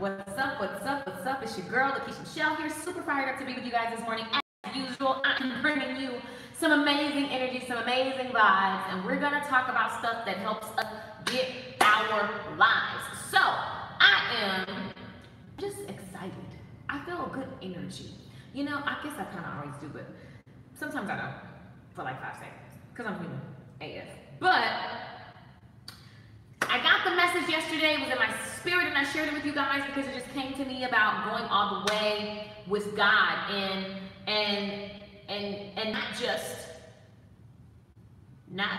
What's up? What's up? What's up? It's your girl, Lakeisha Michelle here. Super fired up to be with you guys this morning. As usual, I'm bringing you some amazing energy, some amazing vibes, and we're going to talk about stuff that helps us get our lives. So, I am just excited. I feel good energy. You know, I guess I kind of always do, but sometimes I don't for like 5 seconds because I'm human AF. But I got the message yesterday, it was in my spirit, and I shared it with you guys because it just came to me about going all the way with God and not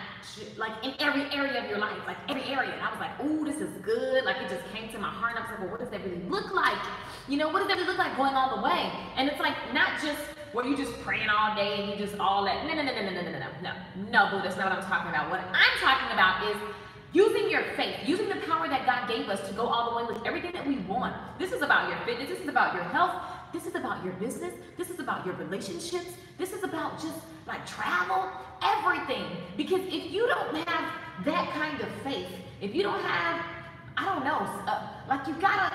like in every area of your life, like every area. And I was like, ooh, this is good. Like it just came to my heart. And I was like, well, what does that really look like? You know, what does that really look like going all the way? And it's like not just where you just praying all day and you just all that. No, boo, that's not what I'm talking about. What I'm talking about is using your faith, using the power that God gave us to go all the way with everything that we want. This is about your fitness. This is about your health. This is about your business. This is about your relationships. This is about just like travel, everything. Because if you don't have that kind of faith, if you don't have, I don't know, like you gotta,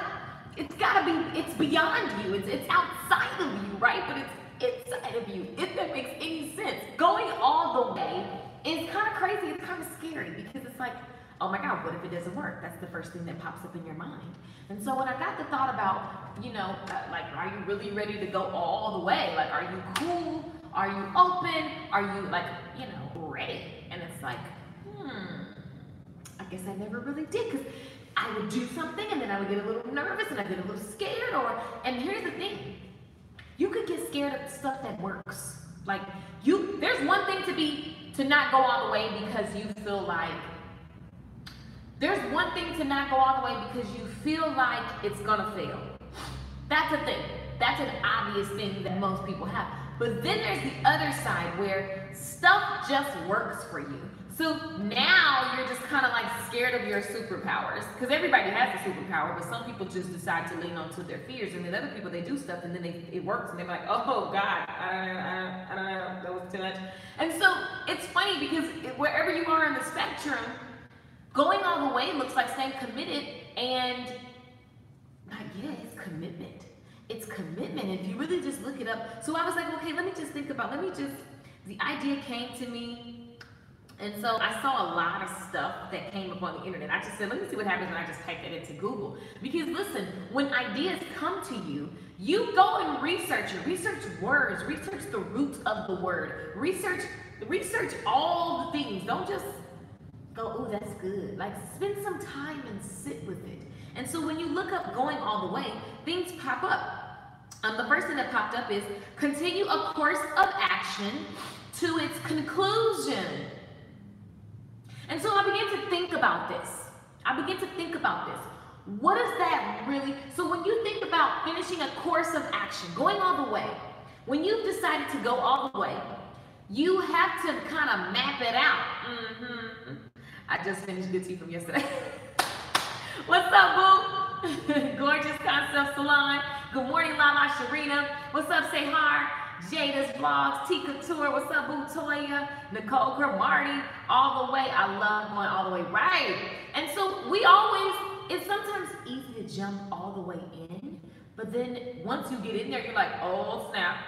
it's beyond you. It's outside of you, right? But it's inside of you, if that makes any sense. Going all the way is kind of crazy. It's kind of scary because it's like, oh my God, what if it doesn't work? That's the first thing that pops up in your mind. And so when I got the thought about, you know, like, are you really ready to go all the way? Like, are you cool? Are you open? Are you like, you know, ready? And it's like, I guess I never really did, because I would do something and then I would get a little nervous and I'd get a little scared, and here's the thing, you could get scared of stuff that works. Like there's one thing to not go all the way because you feel like, there's one thing to not go all the way because you feel like it's gonna fail. That's a thing. That's an obvious thing that most people have. But then there's the other side where stuff just works for you. So now you're just kind of like scared of your superpowers, because everybody has a superpower, but some people just decide to lean onto their fears, and then other people, they do stuff and then it works and they're like, oh God, I don't know, that was too much. And so it's funny because wherever you are on the spectrum, going all the way looks like staying committed, and it's commitment. It's commitment. If you really just look it up. So I was like, okay, the idea came to me. And so I saw a lot of stuff that came up on the internet. I just said, let me see what happens when I just type that into Google. Because listen, when ideas come to you, you go and research it. Research words, research the root of the word. Research all the things. Don't just go, oh, that's good. Like, spend some time and sit with it. And so when you look up going all the way, things pop up. The first thing that popped up is continue a course of action to its conclusion. And so I began to think about this. What is that really? So when you think about finishing a course of action, going all the way, when you've decided to go all the way, you have to kind of map it out. I just finished good tea from yesterday. What's up, boo? Gorgeous Concept Salon. Good morning, Lala Sharina. What's up, Say Hi? Jada's Vlogs, T Couture. What's up, boo? Toya, Nicole, Marty. All the way. I love going all the way. Right. And so it's sometimes easy to jump all the way in, but then once you get in there, you're like, oh snap,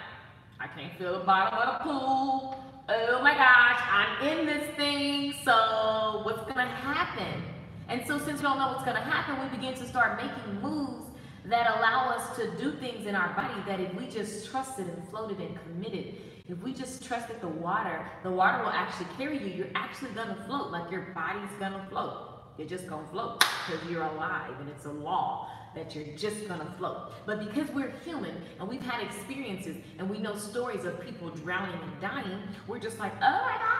I can't feel the bottom of the pool. Oh my gosh, I'm in this thing, so what's gonna happen? And so since we don't know what's gonna happen, we begin to start making moves that allow us to do things in our body that if we just trusted and floated and committed, if we just trusted the water will actually carry you. You're actually gonna float, like your body's gonna float. You're just gonna float because you're alive, and it's a law that you're just gonna float. But because we're human and we've had experiences and we know stories of people drowning and dying, we're just like, oh my God.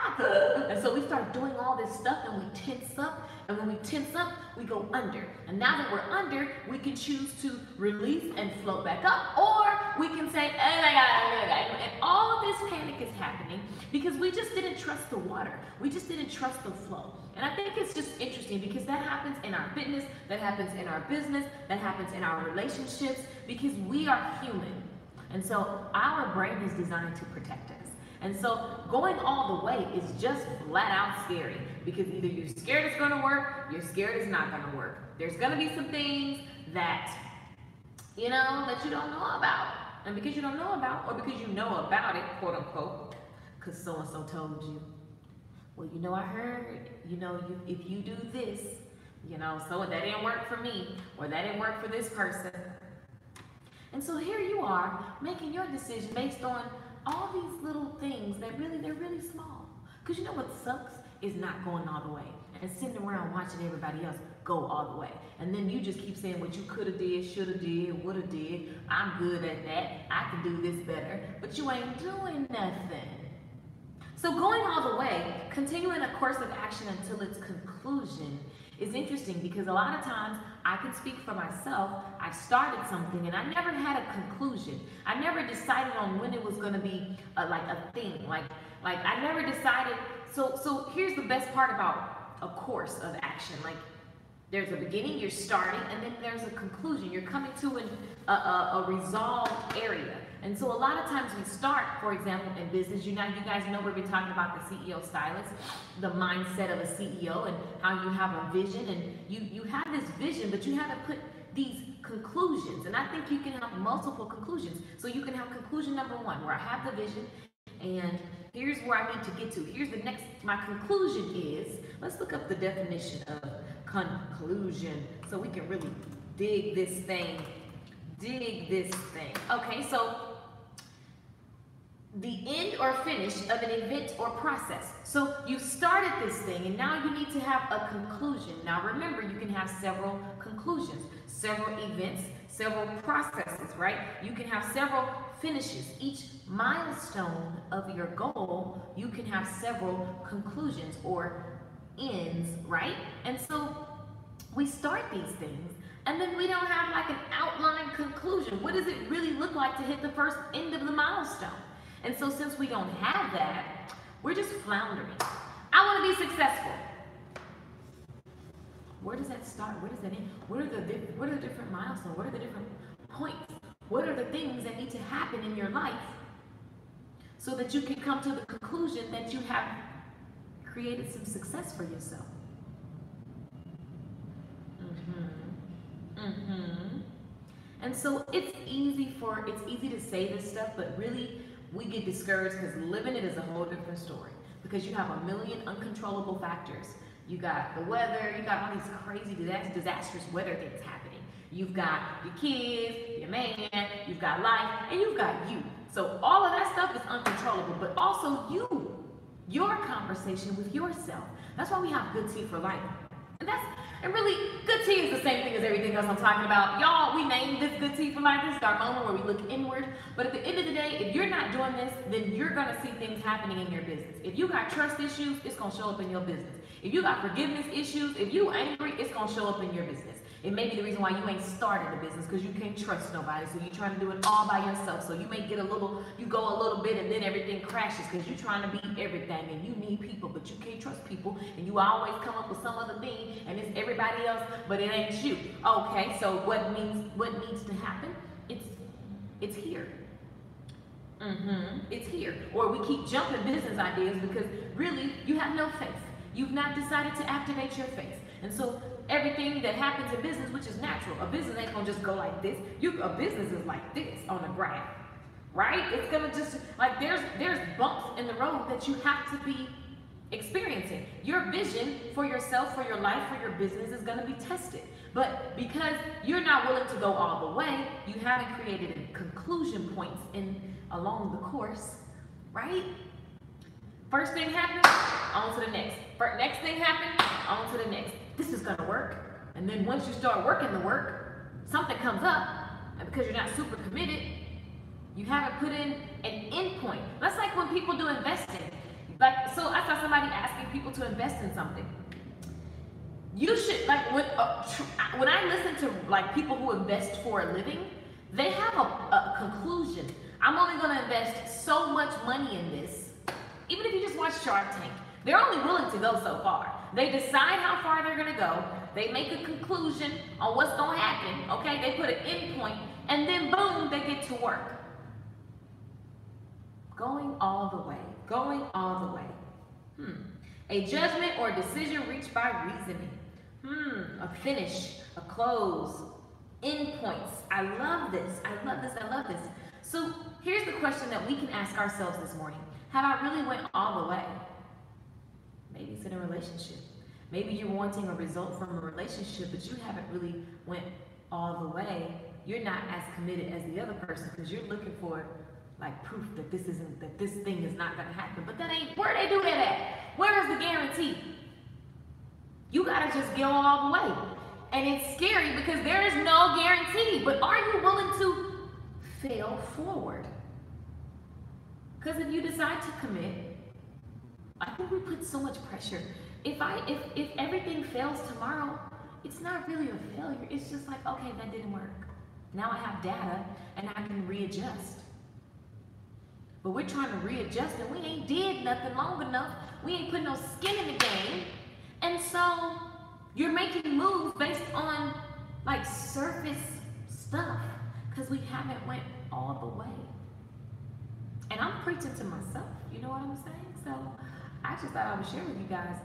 And so we start doing all this stuff and we tense up. And when we tense up, we go under. And now that we're under, we can choose to release and float back up, or we can say, oh my God. And all of this panic is happening because we just didn't trust the water. We just didn't trust the flow. And I think it's just interesting because that happens in our fitness, that happens in our business, that happens in our relationships, because we are human. And so our brain is designed to protect us. And so going all the way is just flat out scary, because either you're scared it's gonna work, you're scared it's not gonna work. There's gonna be some things that that you don't know about. And because you don't know about, or because you know about it, quote unquote, because so-and-so told you, well, I heard, if you do this, so that didn't work for me, or that didn't work for this person. And so here you are making your decision based on all these little things that they're really small. Because you know what sucks is not going all the way and sitting around watching everybody else go all the way. And then you just keep saying what you could have did, should have did, would have did. I'm good at that. I can do this better. But you ain't doing nothing. So going all the way, continuing a course of action until its conclusion is interesting, because a lot of times I can speak for myself. I started something and I never had a conclusion. I never decided on when it was going to be a thing. Like I never decided. So here's the best part about a course of action. Like, there's a beginning, you're starting, and then there's a conclusion. You're coming to a resolved area. And so a lot of times we start, for example, in business. You guys know we've been talking about the CEO stylist, the mindset of a CEO, and how you have a vision, and you have this vision, but you haven't put these conclusions. And I think you can have multiple conclusions. So you can have conclusion number one, where I have the vision, and here's where I need to get to. Here's the next, my conclusion is, let's look up the definition of conclusion so we can really dig this thing. Okay, so the end or finish of an event or process. So you started this thing and now you need to have a conclusion. Now remember, you can have several conclusions, several events, several processes, right? You can have several finishes. Each milestone of your goal, you can have several conclusions or ends, right? And so we start these things and then we don't have like an outline conclusion. What does it really look like to hit the first end of the milestone? And so since we don't have that, we're just floundering. I want to be successful. Where does that start? Where does that end? What are the different milestones? What are the different points? What are the things that need to happen in your life so that you can come to the conclusion that you have created some success for yourself? And so it's easy to say this stuff, but really we get discouraged because living it is a whole different story, because you have a million uncontrollable factors. You got the weather, you got all these crazy disastrous weather things happening. You've got your kids, your man, you've got life, and you've got you. So all of that stuff is uncontrollable, but also your conversation with yourself. That's why we have Good Tea for Life. And really, good tea is the same thing as everything else I'm talking about. Y'all, we named this Good Tea for Life. This is our moment where we look inward. But at the end of the day, if you're not doing this, then you're going to see things happening in your business. If you got trust issues, it's going to show up in your business. If you got forgiveness issues, if you angry, it's going to show up in your business. It may be the reason why you ain't started a business, because you can't trust nobody. So you're trying to do it all by yourself. So you may get you go a little bit and then everything crashes because you're trying to be everything and you need people, but you can't trust people. And you always come up with some other thing and it's everybody else, but it ain't you. Okay, so what needs to happen? It's here. It's here. Or we keep jumping business ideas because really you have no faith. You've not decided to activate your faith. And so everything that happens in business, which is natural, a business ain't gonna just go like this. A business is like this on a graph, right? It's gonna just, like, there's bumps in the road that you have to be experiencing. Your vision for yourself, for your life, for your business is gonna be tested. But because you're not willing to go all the way, you haven't created conclusion points along the course, right? First thing happened, on to the next. Next thing happened, on to the next. This is gonna work. And then once you start working the work, something comes up, and because you're not super committed, you haven't put in an end point. That's like when people do investing. So I saw somebody asking people to invest in something. You should, like, when I listen to like people who invest for a living, they have a conclusion. I'm only gonna invest so much money in this. Even if you just watch Shark Tank, they're only willing to go so far. They decide how far they're gonna go. They make a conclusion on what's gonna happen, okay? They put an end point, and then boom, they get to work. Going all the way, going all the way. A judgment or decision reached by reasoning. A finish, a close. endpoints. I love this. I love this. I love this. So here's the question that we can ask ourselves this morning. Have I really went all the way? Maybe it's in a relationship. Maybe you're wanting a result from a relationship, but you haven't really went all the way. You're not as committed as the other person because you're looking for like proof that this thing is not gonna happen. But that ain't where they do that at. Where is the guarantee? You gotta just go all the way. And it's scary because there is no guarantee. But are you willing to fail forward? Because if you decide to commit, I think we put so much pressure. If everything fails tomorrow, it's not really a failure. It's just like, okay, that didn't work. Now I have data and I can readjust. But we're trying to readjust and we ain't did nothing long enough. We ain't put no skin in the game. And so you're making moves based on like surface stuff because we haven't went all the way. And I'm preaching to myself, you know what I'm saying? So I just thought I would share with you guys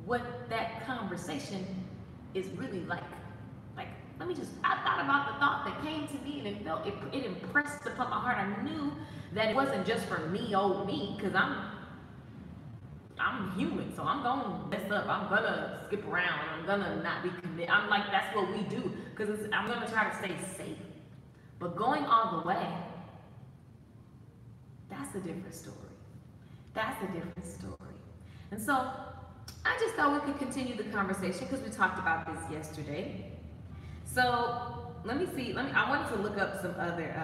what that conversation is really like. I thought about the thought that came to me and it impressed upon my heart. I knew that it wasn't just for me, old me, because I'm human, so I'm gonna mess up. I'm gonna skip around. I'm gonna not be committed. I'm like, that's what we do, because I'm gonna try to stay safe. But going all the way, that's a different story. That's a different story. And so I just thought we could continue the conversation because we talked about this yesterday. So let me see. I wanted to look up some other.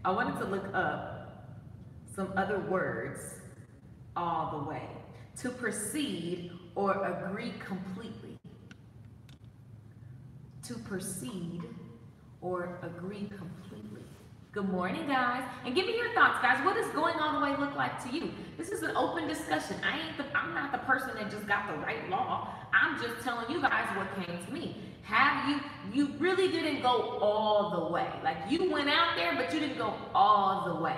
I wanted to look up some other words. All the way. To proceed or agree completely. To proceed or agree completely. Good morning, guys. And give me your thoughts, guys. What does going all the way look like to you? This is an open discussion. I'm not the person that just got the right law. I'm just telling you guys what came to me. You really didn't go all the way. Like you went out there, but you didn't go all the way.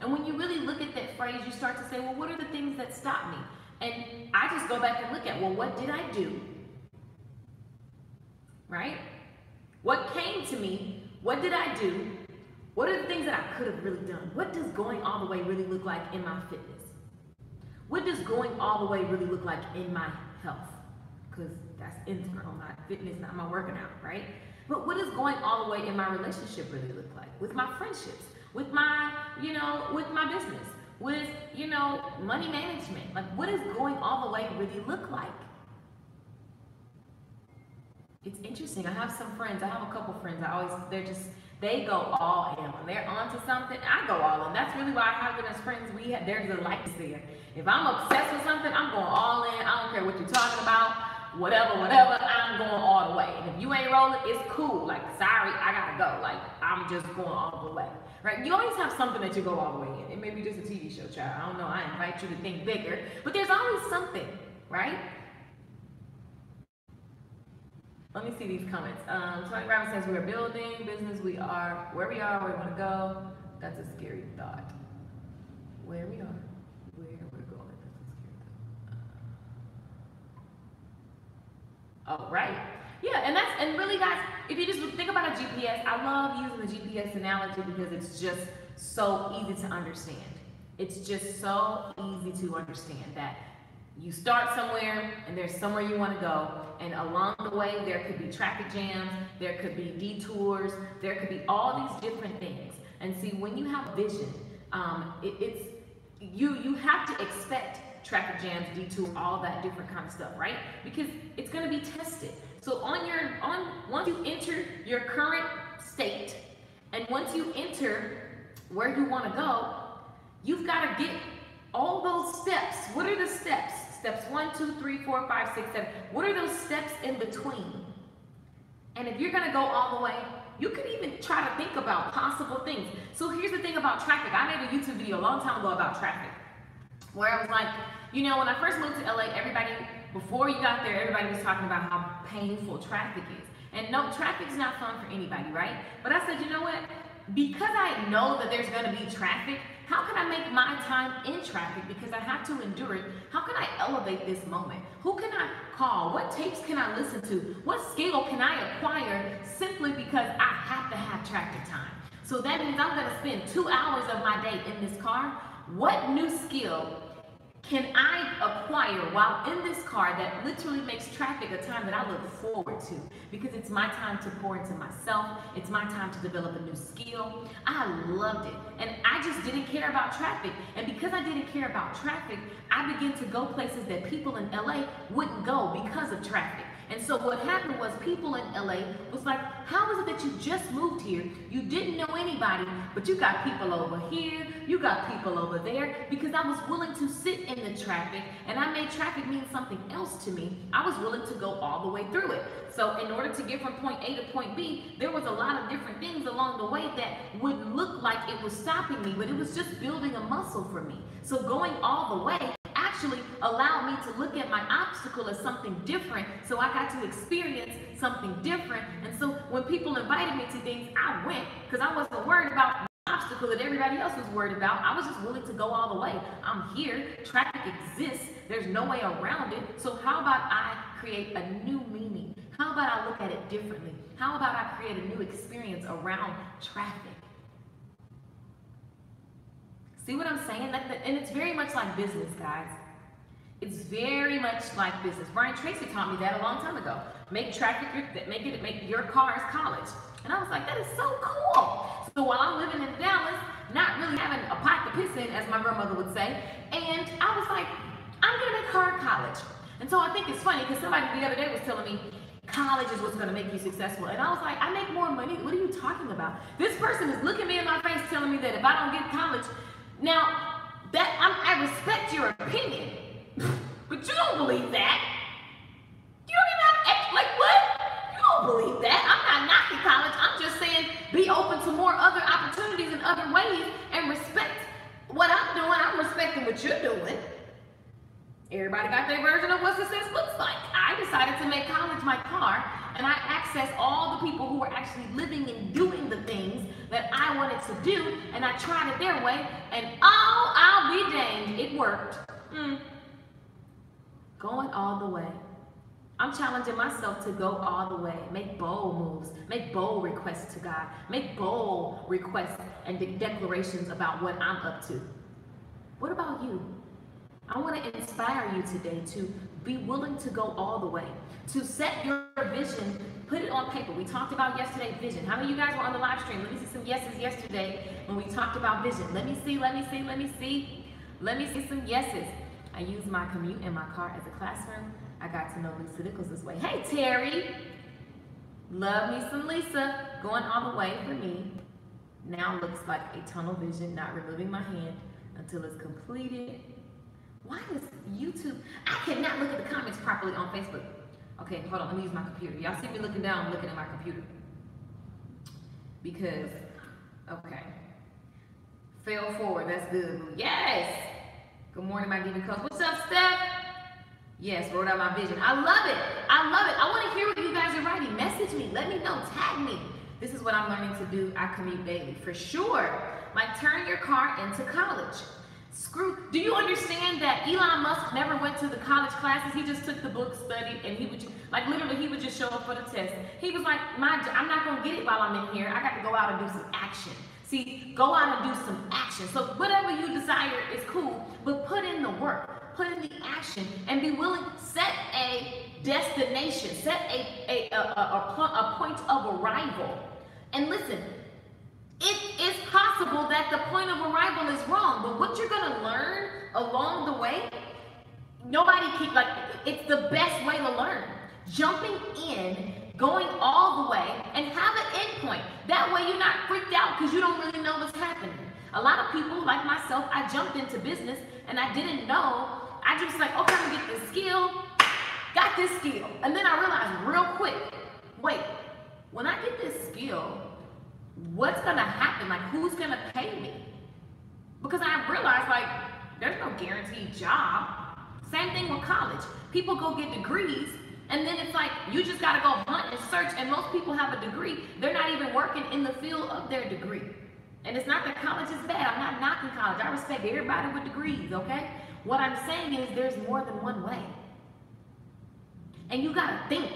And when you really look at that phrase, you start to say, well, what are the things that stop me? And I just go back and look at, well, what did I do? Right? What came to me? What did I do? What are the things that I could have really done? What does going all the way really look like in my fitness? What does going all the way really look like in my health? Because that's internal, not fitness, not my working out, right? But what does going all the way in my relationship really look like? With my friendships, with my, with my business, with, money management. Like, what does going all the way really look like? It's interesting. I have some friends, I have a couple friends, they go all in. When they're onto something, I go all in. That's really why I have it as friends. There's a likeness there. If I'm obsessed with something, I'm going all in. I don't care what you're talking about. Whatever, I'm going all the way. And if you ain't rolling, it's cool. Like, sorry, I gotta go. Like, I'm just going all the way. Right? You always have something that you go all the way in. It may be just a TV show, child. I don't know. I invite you to think bigger. But there's always something, right? Let me see these comments. Tony Brown says, we're building business. We are where we are, where we want to go. That's a scary thought. Where we are, where we're going. That's a scary thought. Oh, right. Yeah, and really, guys, if you just think about a GPS, I love using the GPS analogy because it's just so easy to understand. It's just so easy to understand that you start somewhere and there's somewhere you want to go, and along the way there could be traffic jams, there could be detours, there could be all these different things. And see, when you have a vision, you have to expect traffic jams, detours, all that different kind of stuff, right? Because it's going to be tested. So once you enter your current state, and once you enter where you want to go, you've got to get all those steps. What are the steps? Steps 1, 2, 3, 4, 5, 6, 7. What are those steps in between? And if you're going to go all the way, you could even try to think about possible things. So here's the thing about traffic. I made a YouTube video a long time ago about traffic, where I was like, when I first moved to LA, before you got there, everybody was talking about how painful traffic is. And no, traffic's not fun for anybody, right? But I said, you know what? because I know that there's going to be traffic, how can I make my time in traffic because I have to endure it? How can I elevate this moment? Who can I call? What tapes can I listen to? What skill can I acquire simply because I have to have traffic time? So that means I'm going to spend 2 hours of my day in this car. What new skill can I acquire while in this car that literally makes traffic a time that I look forward to? Because it's my time to pour into myself. It's my time to develop a new skill. I loved it. And I just didn't care about traffic. And because I didn't care about traffic, I began to go places that people in LA wouldn't go because of traffic. And so what happened was people in LA was like, how is it that you just moved here? You didn't know anybody, but you got people over here, you got people over there, because I was willing to sit in the traffic and I made traffic mean something else to me. I was willing to go all the way through it. So in order to get from point A to point B, there was a lot of different things along the way that would look like it was stopping me, but it was just building a muscle for me. So going all the way actually allowed me to look at my obstacle as something different, so I got to experience something different. And so when people invited me to things, I went, because I wasn't worried about the obstacle that everybody else was worried about. I was just willing to go all the way. I'm here, traffic exists, there's no way around it, so how about I create a new meaning? How about I look at it differently? How about I create a new experience around traffic? See what I'm saying? And it's very much like business, guys. It's very much like business. Brian Tracy taught me that a long time ago. Make traffic, make your car's college. And I was like, that is so cool. So while I'm living in Dallas, not really having a pot to piss in, as my grandmother would say, and I was like, I'm gonna make car college. And so I think it's funny because somebody the other day was telling me, college is what's gonna make you successful. And I was like, I make more money. What are you talking about? This person is looking me in my face telling me that if I don't get college, now I respect your opinion. But you don't believe that. You don't even have, like, what? You don't believe that. I'm not knocking college. I'm just saying be open to more other opportunities and other ways and respect what I'm doing. I'm respecting what you're doing. Everybody got their version of what success looks like. I decided to make college my car, and I accessed all the people who were actually living and doing the things that I wanted to do, and I tried it their way, and oh, I'll be danged, it worked. Going all the way. I'm challenging myself to go all the way, make bold moves, make bold requests to God, make bold requests and declarations about what I'm up to. What about you? I want to inspire you today to be willing to go all the way, to set your vision, put it on paper. We talked about yesterday vision. How many of you guys were on the live stream? Let me see some yeses yesterday when we talked about vision. Let me see some yeses. I use my commute in my car as a classroom. I got to know Lisa Nichols this way. Hey, Terry. Love me some Lisa. Going all the way for me. Now looks like a tunnel vision, not removing my hand until it's completed. Why is YouTube? I cannot look at the comments properly on Facebook. Okay, hold on. Let me use my computer. Y'all see me looking down, I'm looking at my computer. Because, okay. Fail forward. That's good. Yes. Good morning, my diva coach. What's up, Steph? Yes, wrote out my vision. I love it. I love it. I want to hear what you guys are writing. Message me. Let me know. Tag me. This is what I'm learning to do. I commute daily. For sure. Like, turn your car into college. Do you understand that Elon Musk never went to the college classes? He just took the book, studied, and he would, literally, he would just show up for the test. He was like, I'm not going to get it while I'm in here. I got to go out and do some action. See, go out and do some action. So whatever you desire is cool, but put in the work, put in the action, and be willing. Set a destination, set a point of arrival. And listen, it is possible that the point of arrival is wrong, but what you're gonna learn along the way, it's the best way to learn. Jumping in, going all the way, and have an end point. That way you're not freaked out because you don't really know what's happening. A lot of people, like myself, I jumped into business and I didn't know. I just like, okay, I'm gonna get this skill, got this skill. And then I realized real quick, wait, when I get this skill, what's gonna happen? Like, who's gonna pay me? Because I realized, like, there's no guaranteed job. Same thing with college. People go get degrees, and then it's like, you just gotta go hunt and search, and most people have a degree. They're not even working in the field of their degree. And it's not that college is bad. I'm not knocking college. I respect everybody with degrees, okay? What I'm saying is there's more than one way. And you gotta think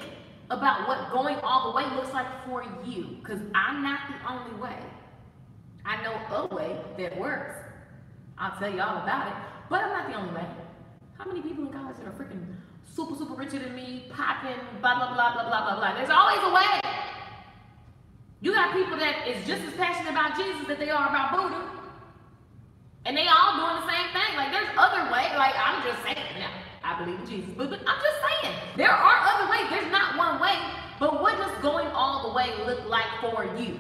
about what going all the way looks like for you, because I'm not the only way. I know a way that works. I'll tell you all about it, but I'm not the only way. How many people in college that are freaking super, super richer than me, popping, blah, blah, blah, blah, blah, blah, blah. There's always a way. You got people that is just as passionate about Jesus that they are about Buddha. And they all doing the same thing. Like, there's other ways. Like, I'm just saying now, I believe in Jesus. But I'm just saying, there are other ways. There's not one way. But what does going all the way look like for you?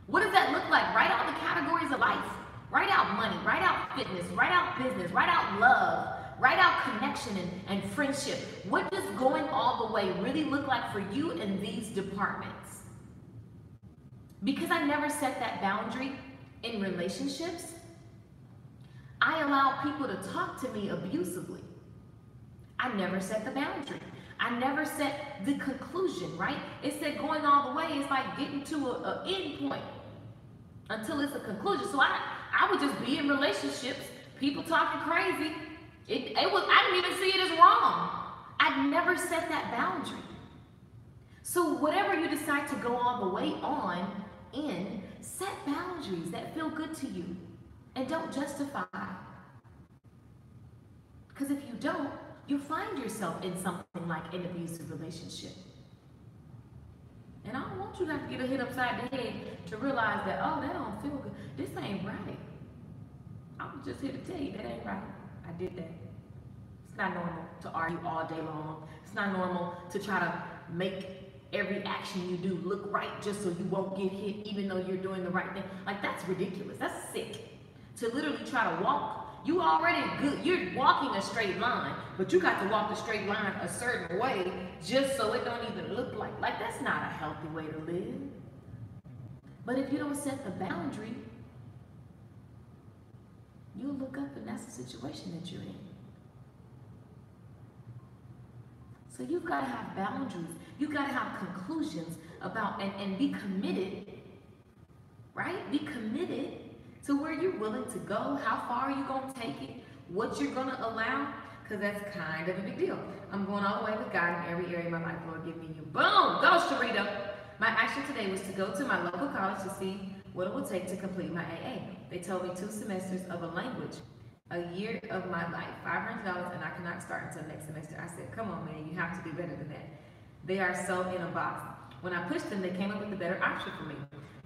What does that look like? Write out the categories of life. Write out money. Write out fitness. Write out business. Write out love. Write out connection and friendship. What does going all the way really look like for you in these departments? Because I never set that boundary in relationships, I allow people to talk to me abusively. I never set the boundary. I never set the conclusion, right? It said going all the way is like getting to an end point until it's a conclusion. So I would just be in relationships, people talking crazy. I didn't even see it as wrong. I'd never set that boundary. So whatever you decide to go all the way on in, set boundaries that feel good to you and don't justify. Because if you don't, you'll find yourself in something like an abusive relationship. And I don't want you to have to get a hit upside the head to realize that, oh, that don't feel good. This ain't right. I was just here to tell you that ain't right. I did that. It's not normal to argue all day long. It's not normal to try to make every action you do look right just so you won't get hit even though you're doing the right thing. Like, that's ridiculous. That's sick. To literally try to walk, you already good. You're walking a straight line, but you got to walk the straight line a certain way just so it don't even look like that's not a healthy way to live. But if you don't set the boundary, you'll look up and that's the situation that you're in. So you've got to have boundaries. You've got to have conclusions about and be committed, right? Be committed to where you're willing to go. How far are you going to take it? What you're going to allow? Because that's kind of a big deal. I'm going all the way with God in every area of my life. Lord, give me you. Boom! Go, Sharita. My action today was to go to my local college to see what it would take to complete my AA. They told me 2 semesters of a language, a year of my life, $500, and I cannot start until next semester. I said, come on, man, you have to do better than that. They are so in a box. When I pushed them, they came up with a better option for me.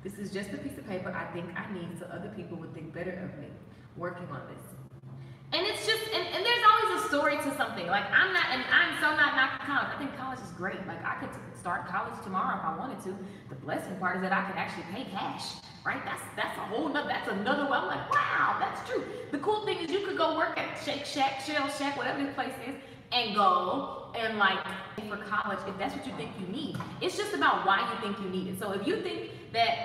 This is just a piece of paper I think I need so other people would think better of me. Working on this. And it's just, and there's always a story to something. Like, I'm so not knocking college. I think college is great. Like, I could start college tomorrow if I wanted to. The blessing part is that I could actually pay cash, right? That's a whole nother, that's another one. I'm like, wow, that's true. The cool thing is you could go work at Shake Shack, Shell Shack, whatever the place is, and go and like pay for college if that's what you think you need. It's just about why you think you need it. So if you think that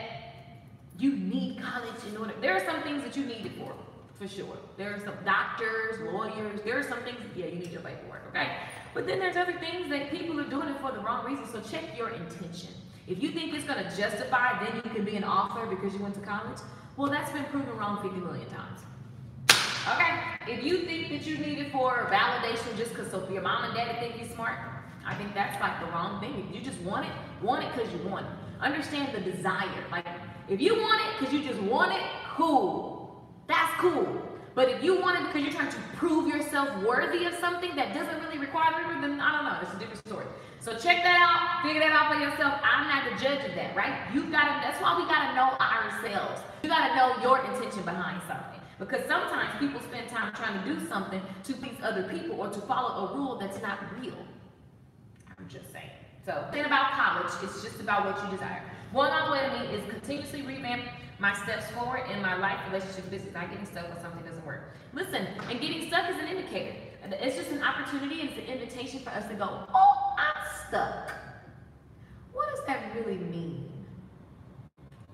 you need college in order, there are some things that you need it for sure. There are some doctors, lawyers, there are some things, yeah, you need your paperwork, okay? But then there's other things that people are doing it for the wrong reason, so check your intention. If you think it's gonna justify, then you can be an author because you went to college, well, that's been proven wrong 50 million times. Okay? If you think that you need it for validation just because so your mom and daddy think you're smart, I think that's like the wrong thing. If you just want it because you want it. Understand the desire. Like, if you want it because you just want it, cool. That's cool. But if you want it because you're trying to prove yourself worthy of something that doesn't really require it, then I don't know. It's a different story. So check that out. Figure that out for yourself. I'm not the judge of that, right? That's why we gotta know ourselves. You gotta know your intention behind something. Because sometimes people spend time trying to do something to please other people or to follow a rule that's not real. I'm just saying. So, think about college. It's just about what you desire. Going all the way to me is continuously revamp my steps forward in my life, relationship, business, not getting stuck when something doesn't work. Listen, and getting stuck is an indicator. It's just an opportunity and it's an invitation for us to go, oh, I'm stuck. What does that really mean?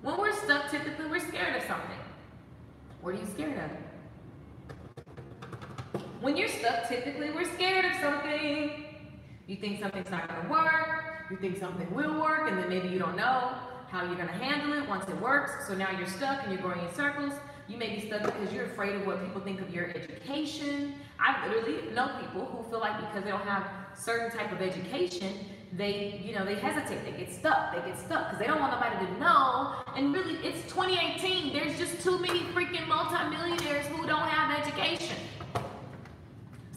When we're stuck, typically we're scared of something. What are you scared of? When you're stuck, typically we're scared of something. You think something's not gonna work. You think something will work, and then maybe you don't know. how you're going to handle it once it works. So now you're stuck and you're going in circles. You may be stuck because you're afraid of what people think of your education. I literally know people who feel like because they don't have certain type of education, they hesitate, they get stuck because they don't want nobody to know. And really, it's 2018. There's just too many freaking multimillionaires who don't have education.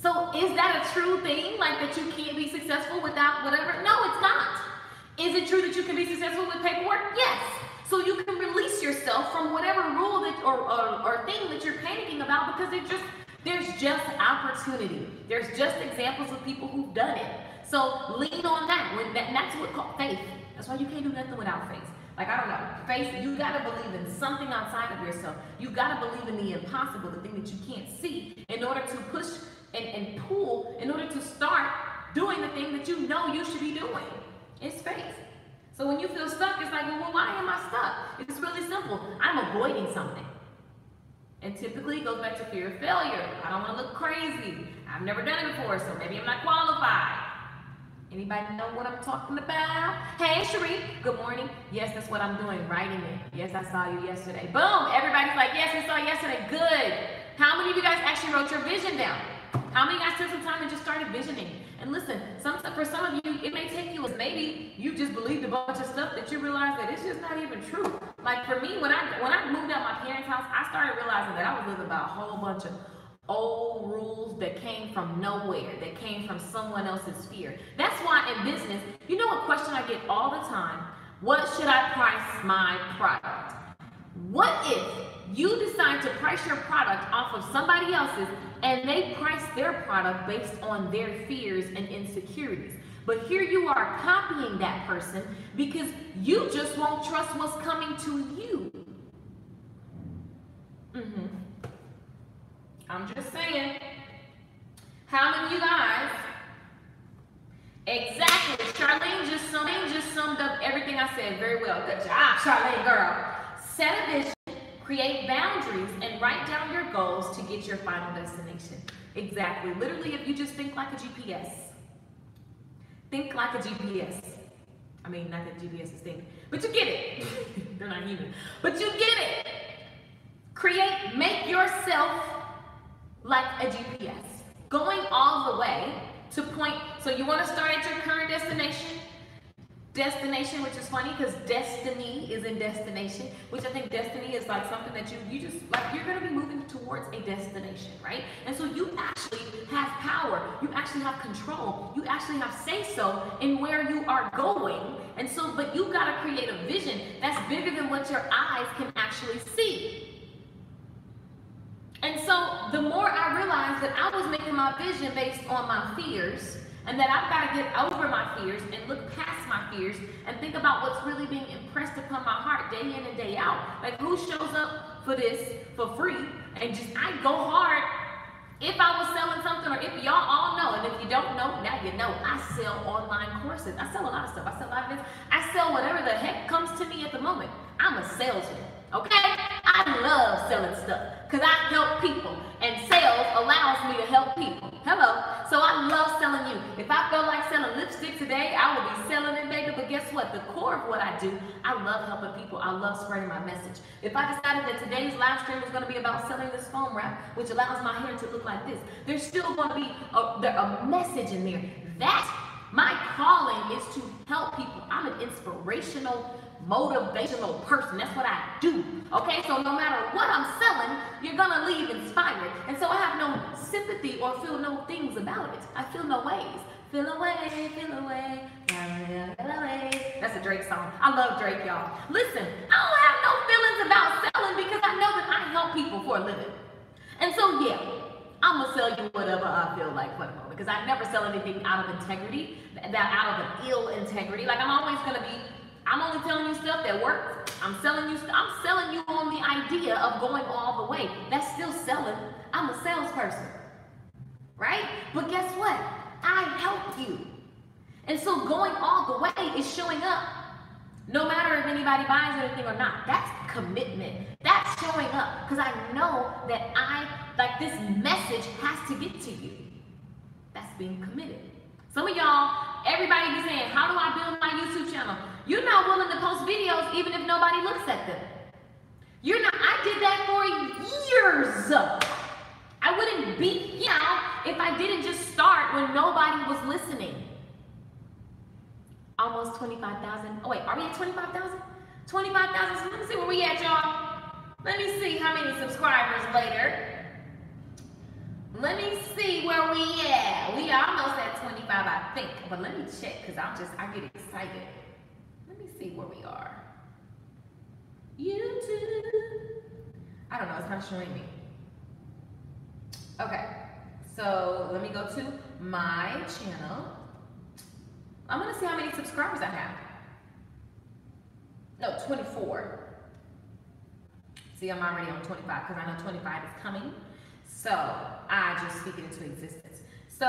So is that a true thing? Like that you can't be successful without whatever? No, it's not. Is it true that you can be successful with paperwork? Yes. So you can release yourself from whatever rule that or thing that you're panicking about, because there's just opportunity. There's just examples of people who've done it. So lean on that. That's what called faith. That's why you can't do nothing without faith. Like, I don't know, faith, you gotta believe in something outside of yourself. You gotta believe in the impossible, the thing that you can't see, in order to push and pull, in order to start doing the thing that you know you should be doing. It's faith. So when you feel stuck, it's like, well, why am I stuck? It's really simple. I'm avoiding something. And typically it goes back to fear of failure. I don't want to look crazy. I've never done it before, so maybe I'm not qualified. Anybody know what I'm talking about? Hey, Cherie, good morning. Yes, that's what I'm doing, writing it. Yes, I saw you yesterday. Boom, everybody's like, yes, we saw you yesterday. Good. How many of you guys actually wrote your vision down? How many guys took some time and just started visioning? And listen, for some of you, it may take you, maybe you just believed a bunch of stuff that you realize that it's just not even true. Like for me, when I moved out my parents' house, I started realizing that I was living by a whole bunch of old rules that came from nowhere, that came from someone else's fear. That's why in business, you know what question I get all the time? What should I price my product? What if you decide to price your product off of somebody else's and they price their product based on their fears and insecurities? But here you are copying that person because you just won't trust what's coming to you. I'm just saying. How many of you guys? Exactly. Charlene just summed up everything I said very well. Good job, Charlene, girl. Set a vision, create boundaries, and write down your goals to get your final destination. Exactly. Literally, if you just think like a GPS. Think like a GPS. I mean, not that GPS is thinking, but you get it. They're not human. But you get it. Make yourself like a GPS. Going all the way to point, so you want to start at your current destination, which is funny because destiny is in destination, which I think destiny is like something that you just, like you're going to be moving towards a destination, right? And so you actually have power, you actually have control, you actually have say-so in where you are going. And so, but you got to create a vision that's bigger than what your eyes can actually see. And so the more I realized that I was making my vision based on my fears, and that I've got to get over my fears and look past my fears and think about what's really being impressed upon my heart day in and day out. Like, who shows up for this for free and just, I go hard. If I was selling something, or if y'all all know, and if you don't know, now you know, I sell online courses. I sell a lot of stuff. I sell a lot of this. I sell whatever the heck comes to me at the moment. I'm a salesman, okay? I love selling stuff because I help people, and sales allows me to help people. Hello. So I love selling you. If I feel like selling lipstick today, I will be selling it, baby. But guess what? The core of what I do, I love helping people. I love spreading my message. If I decided that today's live stream was going to be about selling this foam wrap, which allows my hair to look like this, there's still going to be a message in there. My calling is to help people. I'm an inspirational, motivational person. That's what I do. Okay, so no matter what I'm selling, you're gonna leave inspired. And so I have no sympathy or feel no things about it. I feel no ways. Feel away, feel away, feel away. That's a Drake song. I love Drake, y'all. Listen, I don't have no feelings about selling because I know that I help people for a living. And so yeah, I'm gonna sell you whatever I feel like for the moment, because I never sell anything out of integrity, out of an ill integrity. Like, I'm always gonna be, I'm only telling you stuff that works. I'm selling you on the idea of going all the way. That's still selling. I'm a salesperson, right? But guess what? I help you. And so going all the way is showing up. No matter if anybody buys anything or not. That's commitment. That's showing up. Because I know that this message has to get to you. That's being committed. Some of y'all, everybody be saying, how do I build my YouTube channel. You're not willing to post videos even if nobody looks at them. You're not, I did that for years. I wouldn't be, if I didn't just start when nobody was listening. Almost 25,000. Oh wait, are we at 25,000? 25,000, so let me see where we at, y'all. Let me see how many subscribers later. Let me see where we at. We almost at 25, I think. But let me check, because I get excited. Let me see where we are. YouTube. I don't know, it's not showing me. Okay, so let me go to my channel. I'm gonna see how many subscribers I have. No, 24. See, I'm already on 25 because I know 25 is coming. So I just speak it into existence. So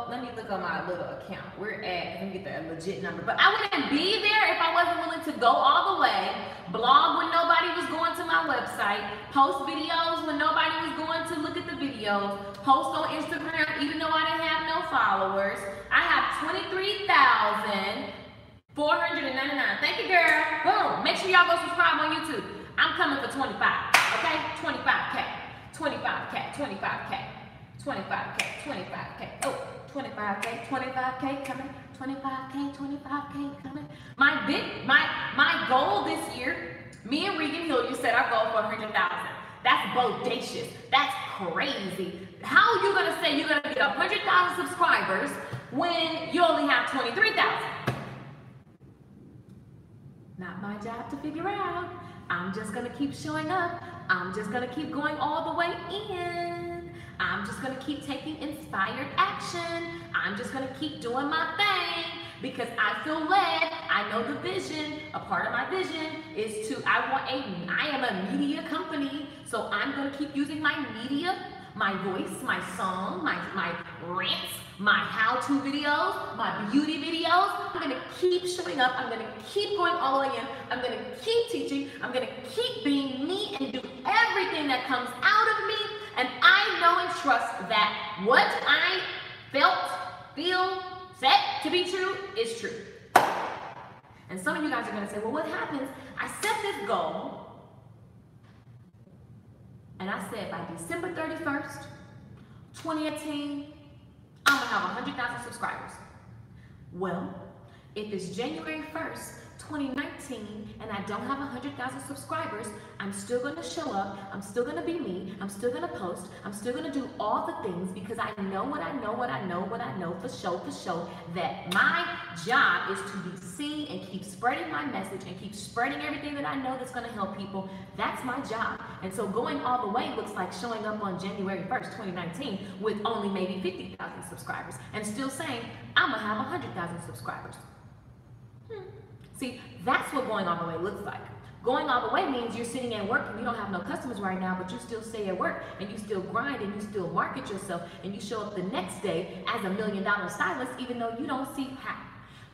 let me look on my little account. We're at, let me get the legit number. But I wouldn't be there if I wasn't willing to go all the way, blog when nobody was going to my website, post videos when nobody was going to look at the videos, post on Instagram even though I didn't have no followers. I have 23,499. Thank you, girl. Boom. Make sure y'all go subscribe on YouTube. I'm coming for 25, okay? 25K, 25K, 25K. 25K, 25K, oh, 25K, 25K coming, 25K, 25K coming. My goal this year, me and Regan Hilliard set our goal for 100,000. That's bodacious. That's crazy. How are you gonna say you're gonna get 100,000 subscribers when you only have 23,000? Not my job to figure out. I'm just gonna keep showing up. I'm just gonna keep going all the way in. I'm just gonna keep taking inspired action. I'm just gonna keep doing my thing because I feel led. I know the vision. A part of my vision is I am a media company, so I'm gonna keep using my media, my voice, my song, my rants, my how-to videos, my beauty videos. I'm gonna keep showing up. I'm gonna keep going all the way in. I'm gonna keep teaching. I'm gonna keep being me and do everything that comes out of me. And I know and trust that what I felt, feel, said to be true is true. And some of you guys are gonna say, well, what happens? I set this goal, and I said by December 31st, 2018, I'm gonna have 100,000 subscribers. Well, if it's January 1st, 2019, and I don't have 100,000 subscribers, I'm still gonna show up, I'm still gonna be me, I'm still gonna post, I'm still gonna do all the things because I know what I know for sure, that my job is to be seen and keep spreading my message and keep spreading everything that I know that's gonna help people. That's my job. And so going all the way looks like showing up on January 1st, 2019 with only maybe 50,000 subscribers and still saying, I'm gonna have 100,000 subscribers. See, that's what going all the way looks like. Going all the way means you're sitting at work and you don't have no customers right now, but you still stay at work and you still grind and you still market yourself and you show up the next day as $1 million stylist even though you don't see how.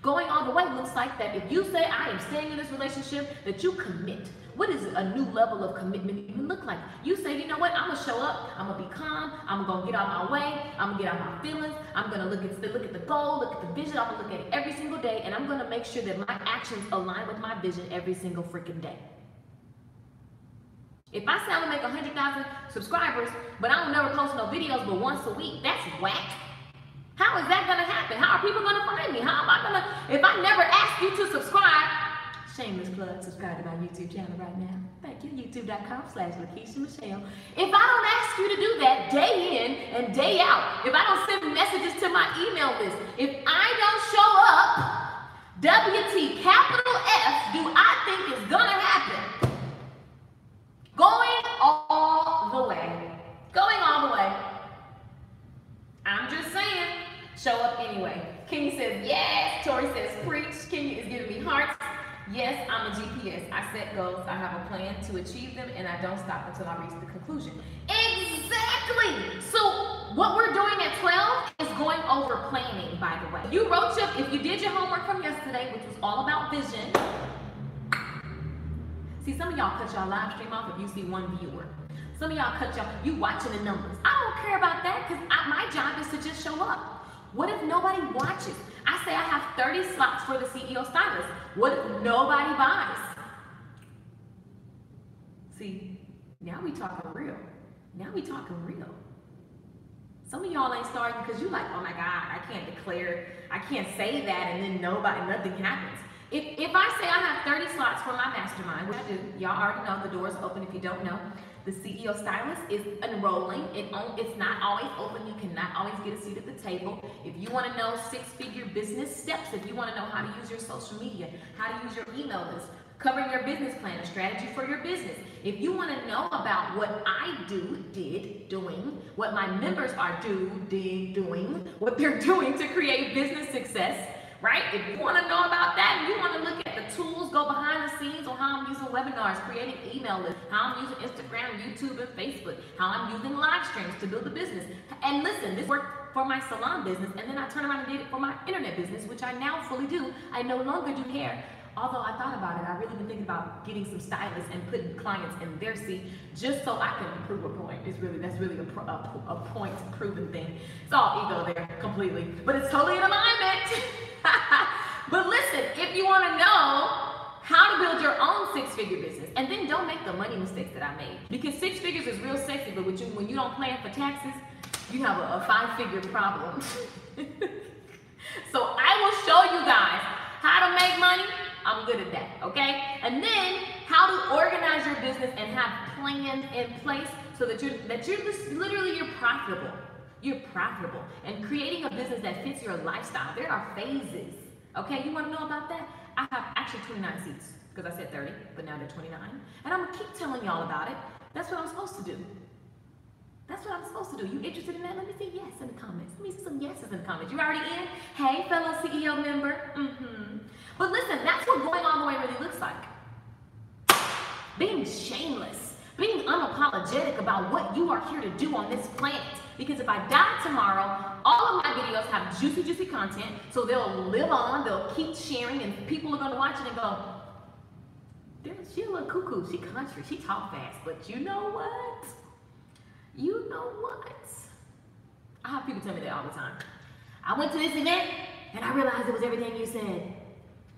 Going all the way looks like that if you say, I am staying in this relationship, that you commit. What does a new level of commitment even look like? You say, you know what, I'm gonna show up, I'm gonna be calm, I'm gonna get out my way, I'm gonna get out my feelings, I'm gonna look at the goal, look at the vision, I'm gonna look at it every single day, and I'm gonna make sure that my actions align with my vision every single freaking day. If I say I'm gonna make 100,000 subscribers, but I don't never post no videos but once a week, that's whack. How is that gonna happen? How are people gonna find me? How am I gonna, if I never ask you to subscribe, shameless plug, subscribe to my YouTube channel right now. Thank you, youtube.com/Lakeisha Michelle. If I don't ask you to do that day in and day out, if I don't send messages to my email list, if I don't show up, WT capital F do I think is gonna happen? Going all the way. Going all the way. I'm just saying, show up anyway. Kenny says, yes. Tori says, preach. Kenny is giving me hearts. Yes, I'm a GPS. I set goals, I have a plan to achieve them, and I don't stop until I reach the conclusion. Exactly! So what we're doing at 12 is going over planning, by the way. If you did your homework from yesterday, which was all about vision, see, some of y'all cut y'all live stream off if you see one viewer. Some of y'all you watching the numbers. I don't care about that because my job is to just show up. What if nobody watches? I say I have 30 slots for the CEO stylist. What if nobody buys? See, now we talking real. Now we talking real. Some of y'all ain't starting because you like, oh my God, I can't say that and then nothing happens. If I say I have 30 slots for my mastermind, which I do, y'all already know, the door's open if you don't know. The CEO stylist is enrolling. It's not always open. You cannot always get a seat at the table. If you want to know 6-figure business steps, if you want to know how to use your social media, how to use your email list, covering your business plan, a strategy for your business. If you want to know about what I doing, what my members are doing, what they're doing to create business success, right? If you want to know about that, and you want to look at the tools, go behind the scenes on how I'm using webinars, creating email lists, how I'm using Instagram, YouTube, and Facebook, how I'm using live streams to build a business. And listen, this worked for my salon business, and then I turned around and did it for my internet business, which I now fully do. I no longer do hair. Although I thought about it, I really been thinking about getting some stylists and putting clients in their seat just so I can prove a point. That's really a point proven thing. It's all ego there completely, but it's totally in alignment. But listen, if you want to know how to build your own 6-figure business, and then don't make the money mistakes that I made, because 6 figures is real sexy, but when you don't plan for taxes, you have a 5-figure problem. So I will show you guys how to make money. I'm good at that, okay? And then how to organize your business and have plans in place so that you're profitable. You're profitable. And creating a business that fits your lifestyle. There are phases, okay? You want to know about that? I have actually 29 seats because I said 30, but now they're 29. And I'm going to keep telling y'all about it. That's what I'm supposed to do. That's what I'm supposed to do. You interested in that? Let me see yes in the comments. Let me see some yeses in the comments. You already in? Hey, fellow CEO member. But listen, that's what going all the way really looks like. Being shameless. Being unapologetic about what you are here to do on this planet. Because if I die tomorrow, all of my videos have juicy, juicy content. So they'll live on. They'll keep sharing. And people are going to watch it and go, she a little cuckoo. She country. She talk fast. But you know what? You know what? I have people tell me that all the time. I went to this event and I realized it was everything you said.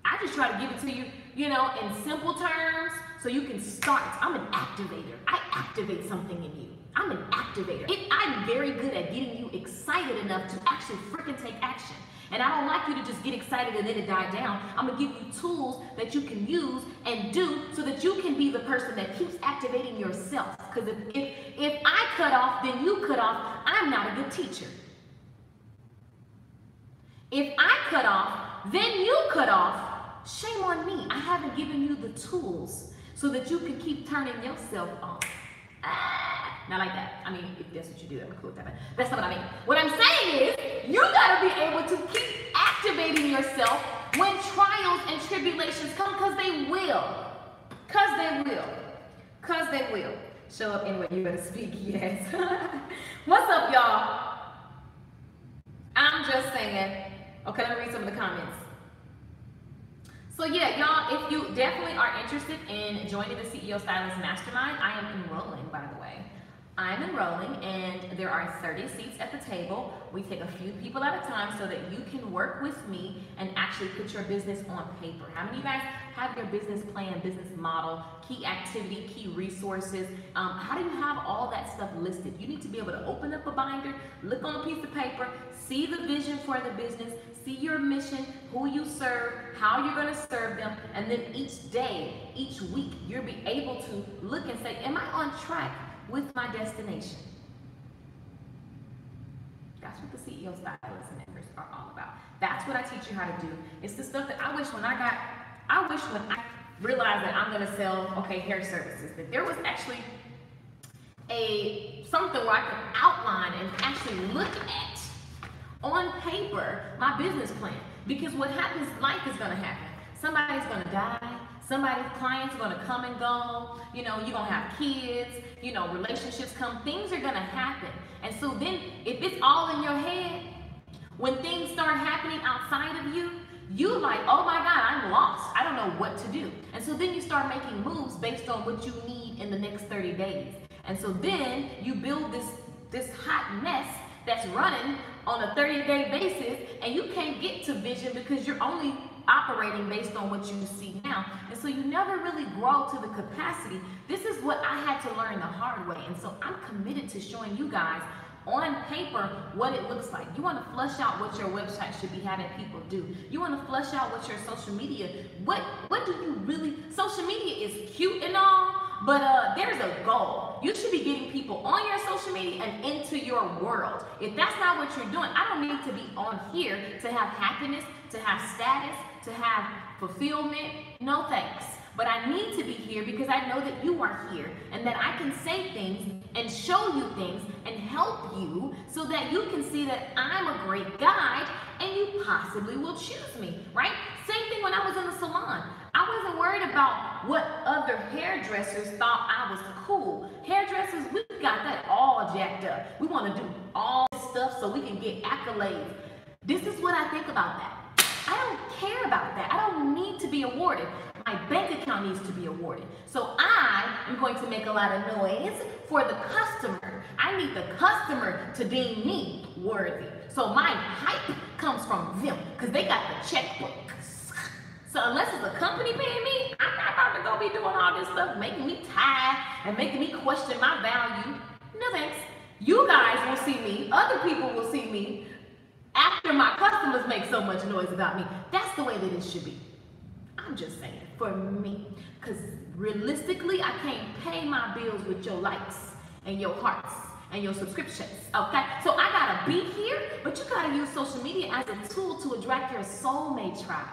I just try to give it to you, in simple terms so you can start. I'm an activator. I activate something in you. I'm an activator. I'm very good at getting you excited enough to actually freaking take action. And I don't like you to just get excited and then it die down. I'm gonna give you tools that you can use and do so that you can be the person that keeps activating yourself. Because if I cut off, then you cut off, I'm not a good teacher. If I cut off, then you cut off, shame on me. I haven't given you the tools so that you can keep turning yourself on. Not like that. I mean, if that's what you do, I'm cool with that. But that's not what I mean. What I'm saying is, you gotta be able to keep activating yourself when trials and tribulations come, because they will. Because they will. Because they will. Show up anyway, you better speak, yes. What's up, y'all? I'm just saying. Okay, let me read some of the comments. So yeah, y'all, if you definitely are interested in joining the CEO Stylist Mastermind, I am enrolling, by the way. I'm enrolling, and there are 30 seats at the table. We take a few people at a time so that you can work with me and actually put your business on paper. How many of you guys have your business plan, business model, key activity, key resources? How do you have all that stuff listed? You need to be able to open up a binder, look on a piece of paper, see the vision for the business, see your mission, who you serve, how you're going to serve them, and then each day, each week, you'll be able to look and say, am I on track with my destination? That's what the CEO Stylists and members are all about. That's what I teach you how to do. It's the stuff that I wish when I realized that I'm going to sell, hair services, that there was actually something where I could outline and actually look at on paper my business plan. Because what happens, life is going to happen. Somebody's going to die. Somebody's clients are going to come and go. You're going to have kids. Relationships come. Things are going to happen. And so then if it's all in your head, when things start happening outside of you, you're like, oh my God, I'm lost. I don't know what to do. And so then you start making moves based on what you need in the next 30 days. And so then you build this hot mess that's running on a 30-day basis, and you can't get to vision because you're only operating based on what you see now. And so you never really grow to the capacity. This is what I had to learn the hard way. And so I'm committed to showing you guys on paper what it looks like. You want to flush out what your website should be having people do. You want to flush out what your social media, what do you really, social media is cute and all, but there's a goal. You should be getting people on your social media and into your world. If that's not what you're doing, I don't need to be on here to have happiness, to have status, to have fulfillment. No thanks. But I need to be here because I know that you are here and that I can say things and show you things and help you so that you can see that I'm a great guide and you possibly will choose me, right? Same thing when I was in the salon. I wasn't worried about what other hairdressers thought I was cool. Hairdressers, we got that all jacked up. We want to do all this stuff so we can get accolades. This is what I think about that. I don't care about that. I don't need to be awarded. My bank account needs to be awarded. So I am going to make a lot of noise for the customer. I need the customer to deem me worthy. So my hype comes from them because they got the checkbook. So unless it's a company paying me, I'm not about to go be doing all this stuff, making me tired and making me question my value. No thanks. You guys will see me. Other people will see me after my customers make so much noise about me. That's the way that it should be. I'm just saying, for me. Because realistically, I can't pay my bills with your likes and your hearts and your subscriptions, okay? So I gotta be here, but you gotta use social media as a tool to attract your soulmate tribe.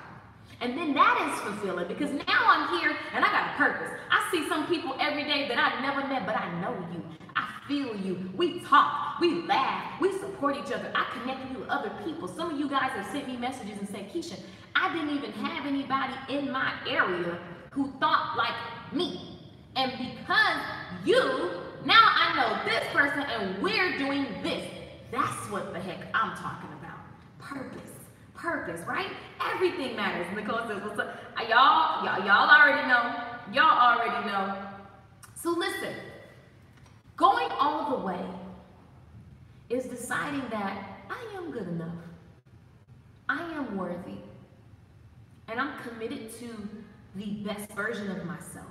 And then that is fulfilling because now I'm here and I got a purpose. I see some people every day that I never met, but I know you. I feel you. We talk, we laugh, we support each other. I connect you with other people. Some of you guys have sent me messages and said, Keisha, I didn't even have anybody in my area who thought like me. And because you, now I know this person and we're doing this. That's what the heck I'm talking about. Purpose, right? Everything matters. Nicole says, what's up? Y'all already know. Y'all already know. So listen, going all the way is deciding that I am good enough. I am worthy. And I'm committed to the best version of myself.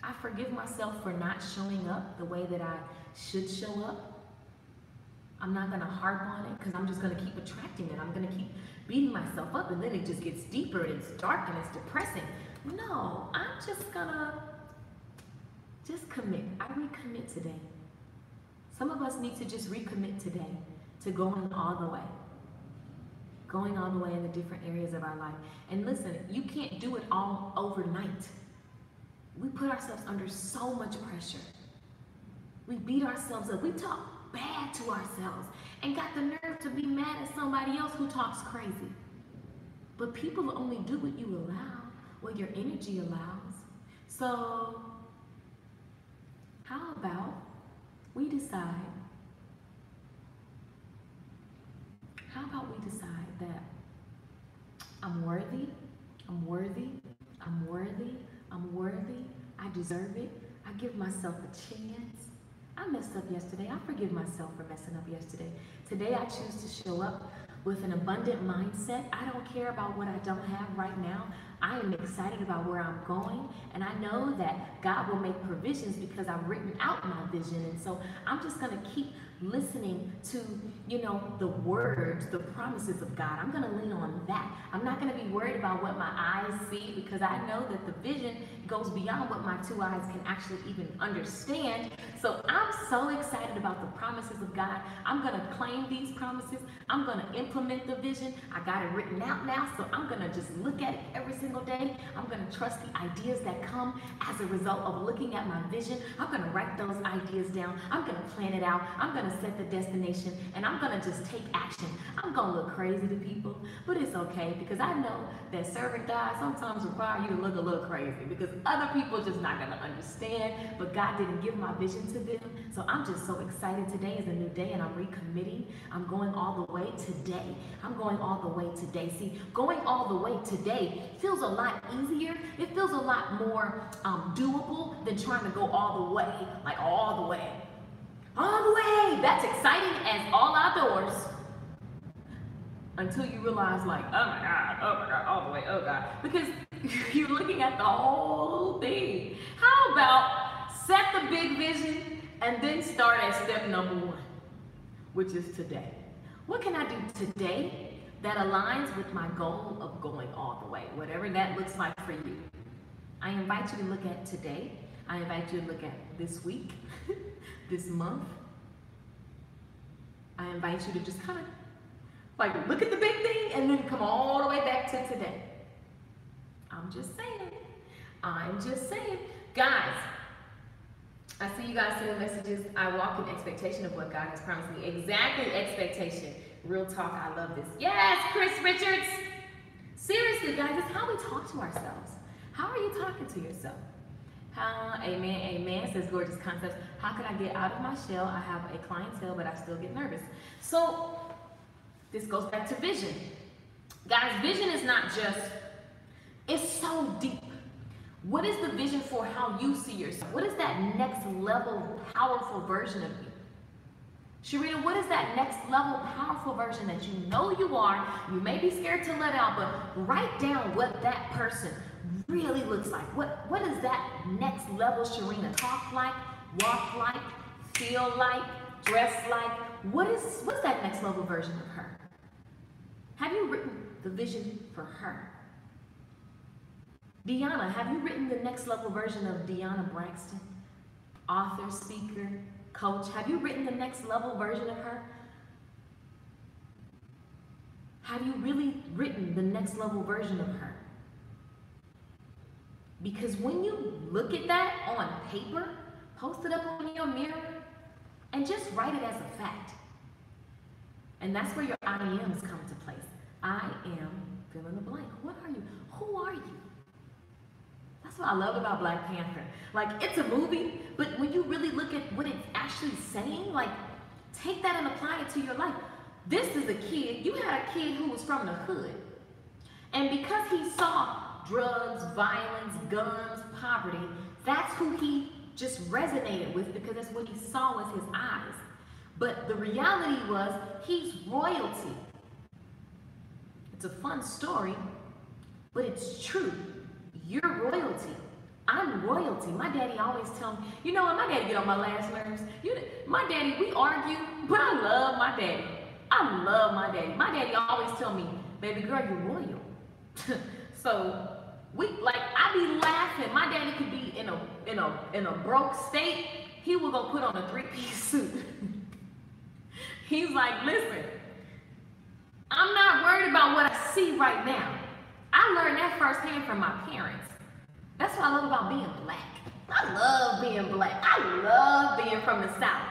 I forgive myself for not showing up the way that I should show up. I'm not gonna harp on it because I'm just gonna keep attracting it. I'm gonna keep beating myself up and then it just gets deeper and it's dark and it's depressing. No, I'm just gonna commit. I recommit today. Some of us need to just recommit today to going all the way. Going all the way in the different areas of our life. And listen, you can't do it all overnight. We put ourselves under so much pressure. We beat ourselves up. We talk bad to ourselves and got the nerve to be mad at somebody else who talks crazy. But people only do what you allow, what your energy allows. So how about we decide, that I'm worthy, I deserve it, I give myself a chance. I messed up yesterday. I forgive myself for messing up yesterday. Today I choose to show up with an abundant mindset. I don't care about what I don't have right now. I am excited about where I'm going, and I know that God will make provisions because I've written out my vision. And so I'm just going to keep listening to, the words, the promises of God. I'm going to lean on that. I'm not going to be worried about what my eyes see because I know that the vision goes beyond what my two eyes can actually even understand. So I'm so excited about the promises of God. I'm going to claim these promises. I'm going to implement the vision. I got it written out now, so I'm going to just look at it every single day. I'm going to trust the ideas that come as a result of looking at my vision. I'm going to write those ideas down. I'm going to plan it out. I'm going to set the destination, and I'm going to just take action. I'm going to look crazy to people, but it's okay because I know that serving God sometimes requires you to look a little crazy because other people are just not going to understand, but God didn't give my vision to them. So I'm just so excited. Today is a new day, and I'm recommitting. I'm going all the way today. I'm going all the way today. See, going all the way today feels a lot easier. It feels a lot more doable than trying to go all the way, like all the way. all the way. That's exciting as all outdoors. Until you realize, like, oh my God, all the way, oh God. Because you're looking at the whole thing. How about set the big vision and then start at step number 1, which is today. What can I do today that aligns with my goal of going all the way, whatever that looks like for you? I invite you to look at today. I invite you to look at this week, this month. I invite you to just kind of like look at the big thing and then come all the way back to today. I'm just saying. Guys, I see you guys sending messages. I walk in expectation of what God has promised me. Exactly, expectation. Real talk, I love this. Yes, Chris Richards. Seriously, guys, it's how we talk to ourselves. How are you talking to yourself? Amen, says Gorgeous Concepts. How can I get out of my shell? I have a clientele, but I still get nervous. So, this goes back to vision. Guys, vision is not just, it's so deep. What is the vision for how you see yourself? What is that next level, powerful version of you? Sharita, what is that next level, powerful version that you know you are? You may be scared to let out, but write down what that person really looks like. What does that next level Sharina talk like, walk like, feel like, dress like? What's that next level version of her? Have you written the vision for her? Deanna, have you written the next level version of Deanna Braxton? Author, speaker, coach. Have you written the next level version of her? Have you really written the next level version of her? Because when you look at that on paper, post it up on your mirror, and just write it as a fact. And that's where your I ams come to place. I am fill in the blank. What are you? Who are you? That's what I love about Black Panther. Like, it's a movie, but when you really look at what it's actually saying, like, take that and apply it to your life. This is a kid. You had a kid who was from the hood. And because he saw drugs, violence, guns, poverty, that's who he just resonated with, because that's what he saw with his eyes. But the reality was, he's royalty. It's a fun story, but it's true. You're royalty. I'm royalty. My daddy always tell me, you know what, my daddy get on my last nerves. My daddy, we argue, but I love my daddy. I love my daddy. My daddy always tell me, baby girl, you're royal. So I be laughing. My daddy could be in a broke state. He will go put on a 3-piece suit. He's like, listen, I'm not worried about what I see right now. I learned that firsthand from my parents. That's what I love about being black. I love being black. I love being from the South.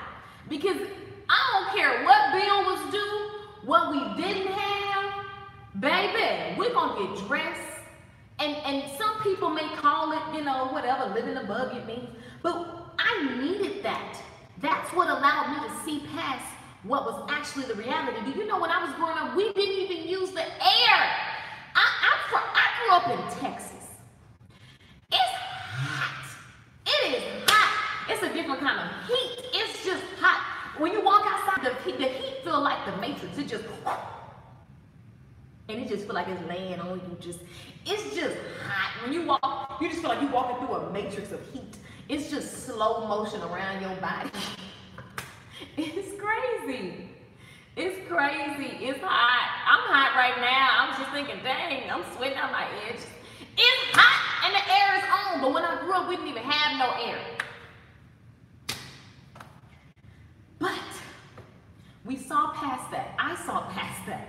Because I don't care what bill was due, what we didn't have, baby, we're going to get dressed. And some people may call it, you know, whatever, living above your means. But I needed that. That's what allowed me to see past what was actually the reality. Do you know when I was growing up, we didn't even use the air. I grew up in Texas. It's hot. It is hot. It's a different kind of heat. It's just hot. When you walk outside, the heat feel like the Matrix. It just, and it just feel like it's laying on you. It's just hot. When you walk, you just feel like you're walking through a matrix of heat. It's just slow motion around your body. It's crazy. It's crazy. It's hot. I'm hot right now. I'm just thinking, dang, I'm sweating out my edges. It's hot and the air is on. But when I grew up, we didn't even have no air. But we saw past that. I saw past that.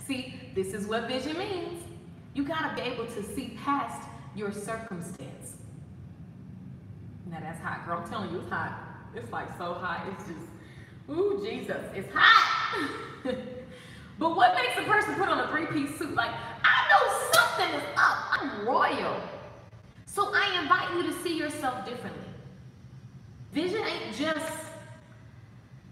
See, this is what vision means. You gotta be able to see past your circumstance. Now that's hot, girl. I'm telling you, it's hot. It's like so hot. It's just, ooh, Jesus, it's hot. But what makes a person put on a 3-piece suit? Like, I know something is up. I'm royal. So I invite you to see yourself differently. Vision ain't just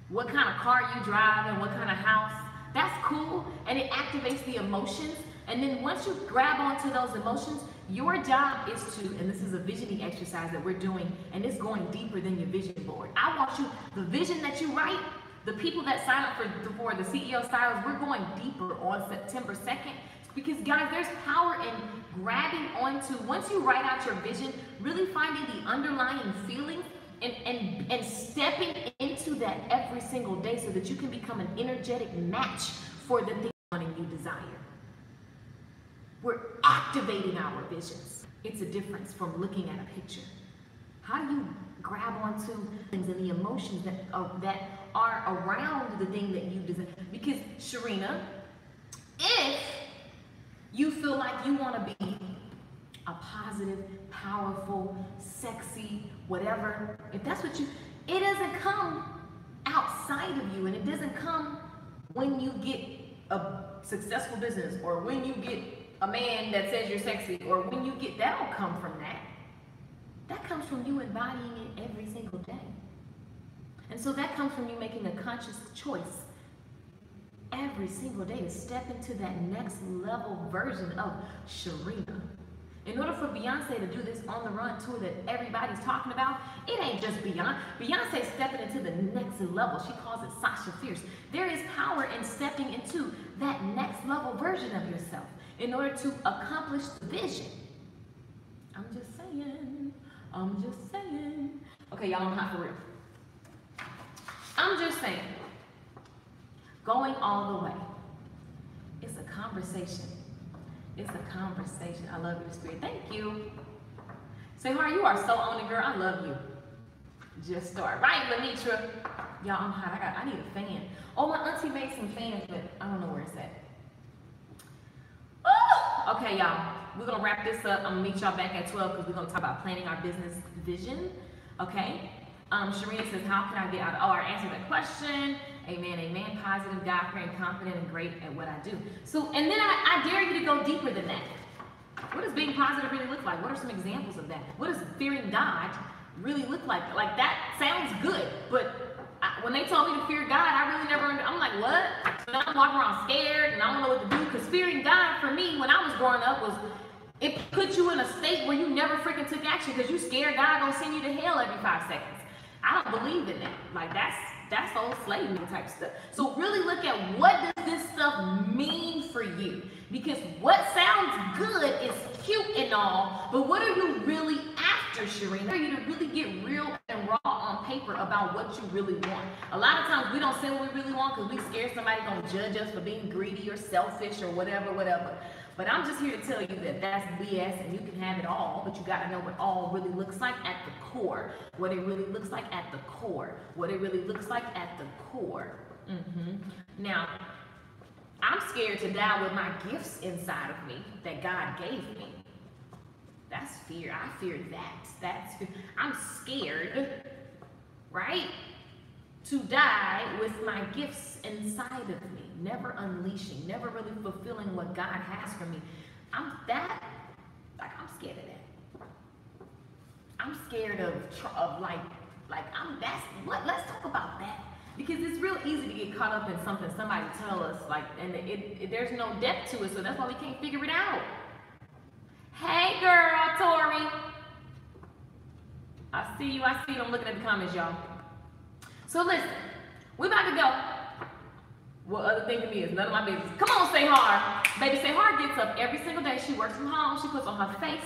what kind of car you drive and what kind of house. That's cool, and it activates the emotions. And then once you grab onto those emotions, your job is to, and this is a visioning exercise that we're doing, and it's going deeper than your vision board. I want you, the vision that you write, the people that sign up for the CEO Styles, we're going deeper on September 2nd. Because guys, there's power in grabbing onto, once you write out your vision, really finding the underlying feelings and stepping into that every single day so that you can become an energetic match for the thing you desire. We're activating our visions. It's a difference from looking at a picture. How do you grab onto things and the emotions that are around the thing that you desire? Because Sharina, if you feel like you want to be a positive, powerful, sexy, whatever, if that's what you, it doesn't come outside of you, and it doesn't come when you get a successful business, or when you get a man that says you're sexy, or when you get, that don't come from that. That comes from you embodying it every single day. And so that comes from you making a conscious choice every single day to step into that next level version of Sharina. In order for Beyonce to do this On the Run tour that everybody's talking about, it ain't just Beyonce. Beyonce's stepping into the next level. She calls it Sasha Fierce. There is power in stepping into that next level version of yourself in order to accomplish the vision. I'm just saying. I'm just saying. Okay, y'all, I'm hot for real. I'm just saying. Going all the way. It's a conversation. It's a conversation. I love you, Spirit. Thank you. Say, Har, you are so on it, girl. I love you. Just start. Right, Lenitra. Y'all, I'm hot. I need a fan. Oh, my auntie made some fans, but I don't know where it's at. Oh! Okay, y'all. We're going to wrap this up. I'm going to meet y'all back at 12 because we're going to talk about planning our business vision. Okay? Sharina says, how can I get out? Oh, I answered that question. Amen, amen. Positive, God-fearing, confident, and great at what I do. So, and then I dare you to go deeper than that. What does being positive really look like? What are some examples of that? What does fearing God really look like? Like, that sounds good, but when they told me to fear God, I really never, I'm like, what? And I'm walking around scared, and I don't know what to do, because fearing God for me, when I was growing up, was, it put you in a state where you never freaking took action, because you scared God gonna send you to hell every 5 seconds. I don't believe in that. Like, that's old slavery type stuff. So really look at, what does this stuff mean for you? Because what sounds good is cute and all, but what are you really after, Sharina? Are you to really get real and raw on paper about what you really want? A lot of times we don't say what we really want because we scared somebody gonna judge us for being greedy or selfish or whatever. But I'm just here to tell you that that's BS, and you can have it all, but you got to know what all really looks like at the core. What it really looks like at the core. What it really looks like at the core. Now, I'm scared to die with my gifts inside of me that God gave me. That's fear. I fear that. That's fear. I'm scared, right, to die with my gifts inside of me, never unleashing, never really fulfilling what God has for me. I'm scared of that. I'm scared of let's talk about that. Because it's real easy to get caught up in something somebody tell us, like, and there's no depth to it, so that's why we can't figure it out. Hey girl, Tori. I see you. I'm looking at the comments, y'all. So listen, we're about to go. What other thing to me is none of my business. Come on, Sahar. Baby, Sahar gets up every single day. She works from home. She puts on her face,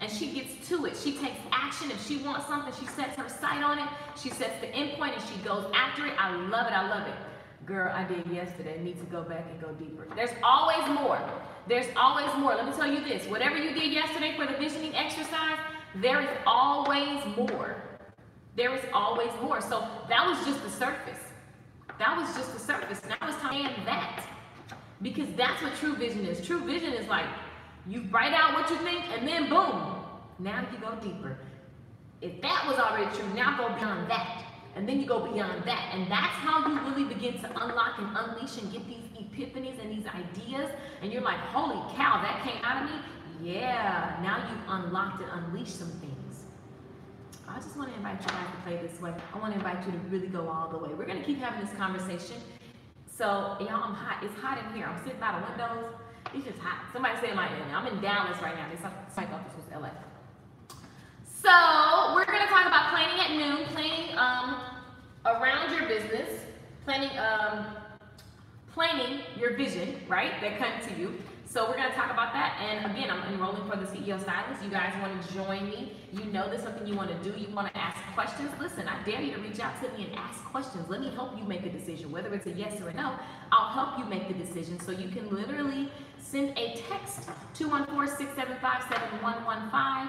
and she gets to it. She takes action. If she wants something, she sets her sight on it. She sets the endpoint, and she goes after it. I love it. I love it. Girl, I did yesterday. Need to go back and go deeper. There's always more. There's always more. Let me tell you this. Whatever you did yesterday for the visioning exercise, there is always more. There is always more. So that was just the surface. That was just the surface. Now it's time to end that. Because that's what true vision is. True vision is like, you write out what you think, and then boom, now you go deeper. If that was already true, now go beyond that. And then you go beyond that. And that's how you really begin to unlock and unleash and get these epiphanies and these ideas. And you're like, holy cow, that came out of me? Yeah, now you've unlocked and unleashed some things. I just want to invite you guys to play this way. I want to invite you to really go all the way. We're going to keep having this conversation. So, y'all, I'm hot. It's hot in here. I'm sitting by the windows. It's just hot. Somebody say Miami. I'm in Dallas right now. They thought this was LA. So we're gonna talk about planning at noon, planning around your business, planning your vision, right? That comes to you. So we're gonna talk about that. And again, I'm enrolling for the CEO Stylist. You guys want to join me? You know there's something you want to do. You want to ask questions. Listen, I dare you to reach out to me and ask questions. Let me help you make a decision, whether it's a yes or a no. I'll help you make the decision. So you can literally send a text 214-675-7115.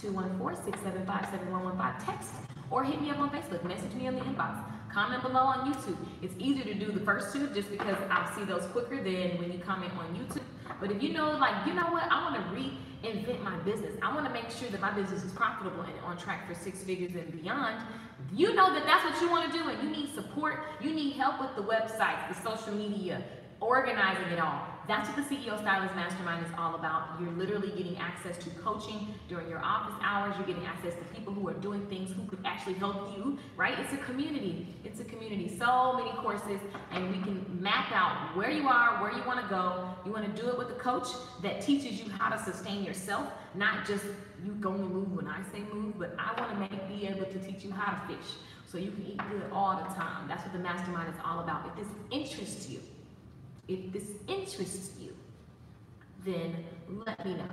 214-675-7115. Text or hit me up on Facebook. Message me in the inbox. Comment below on YouTube. It's easier to do the first two just because I'll see those quicker than when you comment on YouTube. But if you know, like, you know what, I want to reinvent my business. I want to make sure that my business is profitable and on track for 6 figures and beyond. You know that that's what you want to do, and you need support. You need help with the website, the social media, organizing it all. That's what the CEO Stylist Mastermind is all about. You're literally getting access to coaching during your office hours. You're getting access to people who are doing things who could actually help you, right? It's a community. It's a community. So many courses, and we can map out where you are, where you want to go. You want to do it with a coach that teaches you how to sustain yourself, not just you only move when I say move, but I want to be able to teach you how to fish so you can eat good all the time. That's what the mastermind is all about. If this interests you, then let me know.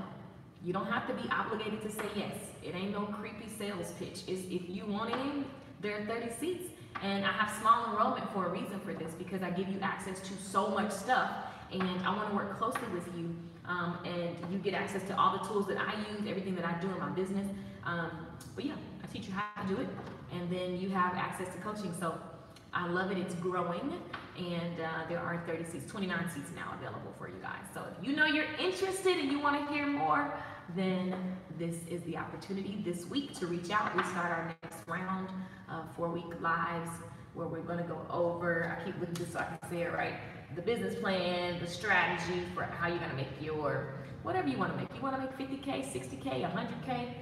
You don't have to be obligated to say yes. It ain't no creepy sales pitch. If you want in, there are 30 seats. And I have small enrollment for a reason for this, because I give you access to so much stuff, and I want to work closely with you, and you get access to all the tools that I use, everything that I do in my business. But yeah, I teach you how to do it, and then you have access to coaching. So I love it. It's growing, and there are 30 seats, 29 seats now available for you guys. So if you know you're interested and you want to hear more, then this is the opportunity this week to reach out. We start our next round of 4-week lives where we're going to go over, I keep looking just so I can say it right, the business plan, the strategy for how you're going to make your, whatever you want to make. You want to make 50K, 60K, 100K?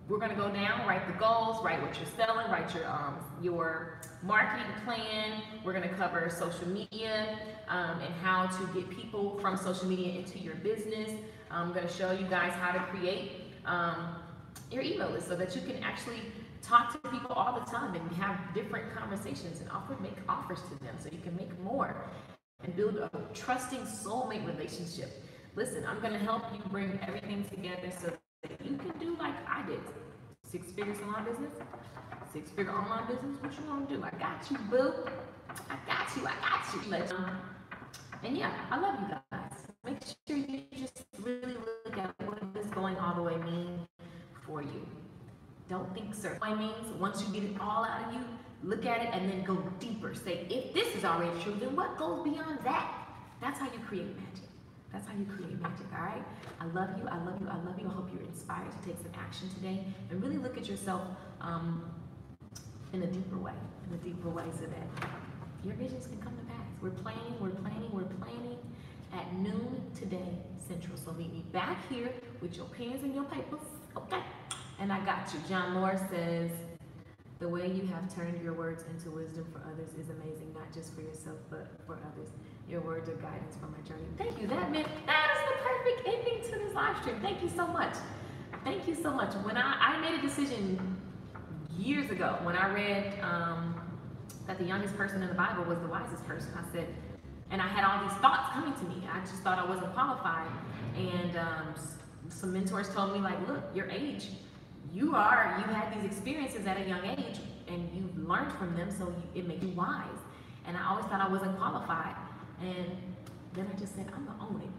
We're going to go down, write the goals, write what you're selling, write your marketing plan. We're going to cover social media and how to get people from social media into your business. I'm going to show you guys how to create your email list so that you can actually talk to people all the time and have different conversations and make offers to them so you can make more and build a trusting soulmate relationship. Listen, I'm going to help you bring everything together so you can do like I did. 6-figure salon business, 6-figure online business. What you want to do? I got you, boo. I got you. And yeah, I love you guys. Make sure you just really look at what this going all the way mean for you. Don't think certain means. Once you get it all out of you, look at it and then go deeper. Say, if this is already true, then what goes beyond that? That's how you create magic. That's how you create magic, all right? I love you, I love you, I love you. I hope you're inspired to take some action today and really look at yourself in a deeper way, so that your visions can come to pass. We're planning at noon today, Central. So meet me back here with your pens and your papers, okay? And I got you. John Moore says, the way you have turned your words into wisdom for others is amazing, not just for yourself, but for others. Your words are guidance for my journey. Thank you. That is the perfect ending to this live stream. Thank you so much. Thank you so much. When I made a decision years ago, when I read that the youngest person in the Bible was the wisest person, I said, and I had all these thoughts coming to me. I just thought I wasn't qualified. And some mentors told me, like, look, your age, you had these experiences at a young age and you've learned from them, so it makes you wise. And I always thought I wasn't qualified. And then I just said, I'm gonna own it.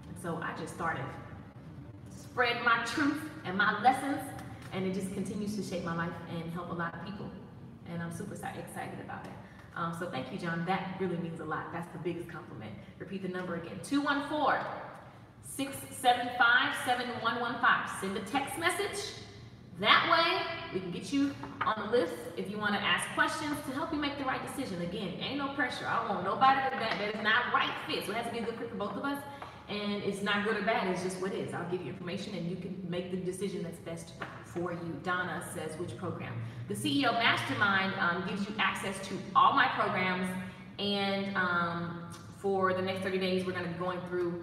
And so I just started spreading my truth and my lessons, and it just continues to shape my life and help a lot of people. And I'm super excited about it. So thank you, John. That really means a lot. That's the biggest compliment. Repeat the number again, 214-675-7115. Send a text message. That way, we can get you on the list if you want to ask questions to help you make the right decision. Again, ain't no pressure. I don't want nobody that is not right fit. So it has to be a good fit for both of us. And it's not good or bad. It's just what it is. I'll give you information and you can make the decision that's best for you. Donna says, which program? The CEO Mastermind gives you access to all my programs and for the next 30 days, we're going to be going through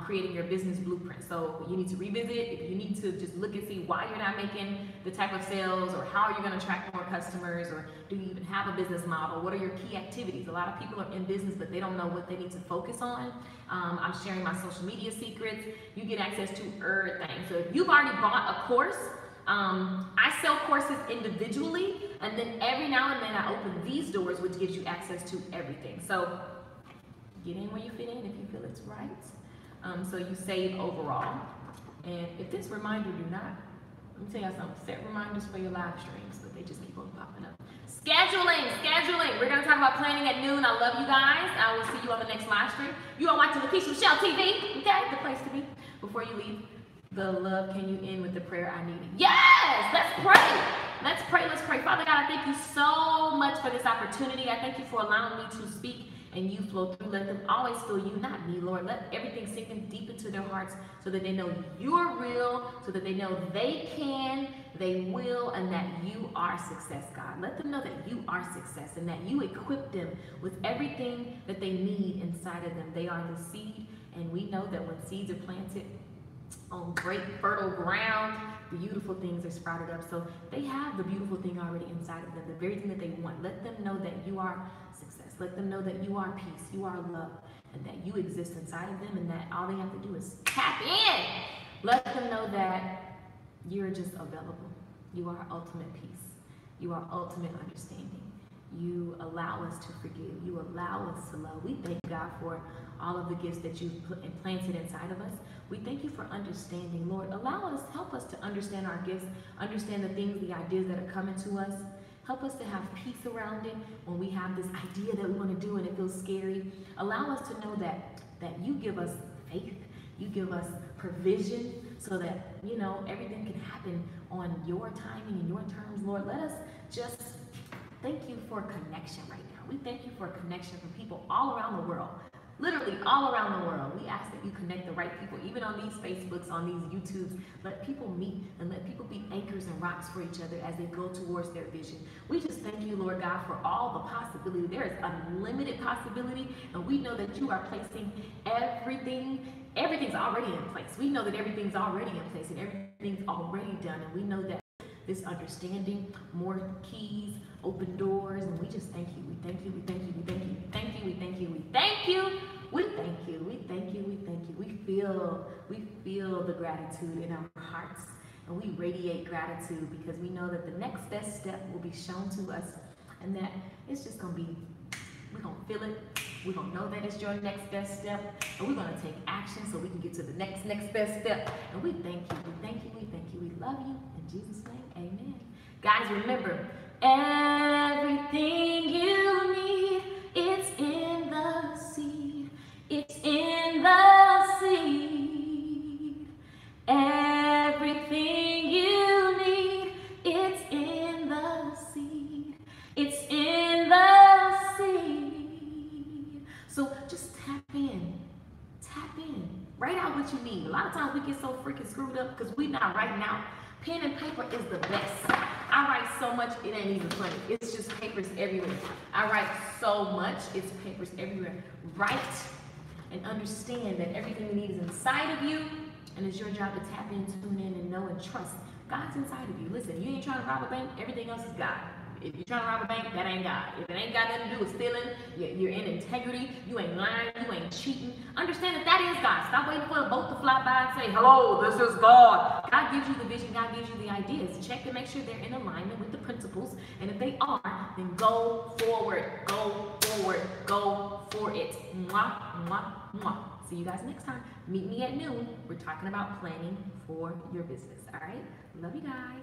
creating your business blueprint. So you need to revisit, if you need to just look and see why you're not making the type of sales, or how are you going to attract more customers, or do you even have a business model? What are your key activities? A lot of people are in business, but they don't know what they need to focus on. I'm sharing my social media secrets. You get access to everything. So if you've already bought a course, I sell courses individually, and then every now and then I open these doors, which gives you access to everything. So get in where you fit in if you feel it's right. So you save overall. And if this reminder do not, let me tell you something, set reminders for your live streams, but they just keep on popping up. Scheduling. We're going to talk about planning at noon. I love you guys. I will see you on the next live stream. You are watching Lakeisha Michelle TV, okay? The place to be. Before you leave, the love, can you end with the prayer I needed? Yes! Let's pray. Let's pray. Father God, I thank you so much for this opportunity. I thank you for allowing me to speak and you flow through. Let them always feel you, not me, Lord. Let everything sink in deep into their hearts so that they know you're real, so that they know they can, they will, and that you are success, God. Let them know that you are success and that you equip them with everything that they need inside of them. They are the seed, and we know that when seeds are planted on great fertile ground, beautiful things are sprouted up. So they have the beautiful thing already inside of them, the very thing that they want. Let them know that you are success. Let them know that you are peace, you are love, and that you exist inside of them, and that all they have to do is tap in. Let them know that you're just available. You are ultimate peace. You are ultimate understanding. You allow us to forgive. You allow us to love. We thank God for all of the gifts that you've put and planted inside of us. We thank you for understanding, Lord. Help us to understand our gifts, understand the things, the ideas that are coming to us. Help us to have peace around it when we have this idea that we want to do and it feels scary. Allow us to know that you give us faith, you give us provision, so that, you know, everything can happen on your timing and your terms, Lord. Let us just thank you for connection right now. We thank you for connection from people all around the world. Literally all around the world. We ask that you connect the right people, even on these Facebooks, on these YouTubes. Let people meet and let people be anchors and rocks for each other as they go towards their vision. We just thank you, Lord God, for all the possibility. There is unlimited possibility, and we know that you are placing everything's already in place. We know that everything's already in place and everything's already done, and we know that this understanding, more keys, open doors, and we just thank you. We thank you. We thank you. We thank you. We thank you. We thank you. We thank you. We thank you. We thank you. We thank you. We feel the gratitude in our hearts, and we radiate gratitude because we know that the next best step will be shown to us, and that it's just gonna be, we're gonna feel it. We're gonna know that it's your next best step, and we're gonna take action so we can get to the next best step. And we thank you. We thank you. We thank you. We love you. In Jesus' name, amen. Guys, remember, everything you need, it's in the seed. It's in the seed. Everything you need, it's in the seed. It's in the seed. So just tap in. Tap in. Write out what you need. A lot of times we get so freaking screwed up because we're not writing out. Pen and paper is the best. I write so much, it ain't even funny. It's just papers everywhere. I write so much, it's papers everywhere. Write and understand that everything you need is inside of you, and it's your job to tap in, tune in, and know and trust God's inside of you. Listen, you ain't trying to rob a bank, everything else is God. If you're trying to rob a bank, that ain't God. If it ain't got nothing to do with stealing, you're in integrity, you ain't lying, you ain't cheating. Understand that that is God. Stop waiting for a boat to fly by and say, hello, this is God. God gives you the vision, God gives you the ideas. Check to make sure they're in alignment with the principles. And if they are, then go forward, go forward, go for it. Mwah, mwah, mwah. See you guys next time. Meet me at noon. We're talking about planning for your business. All right? Love you guys.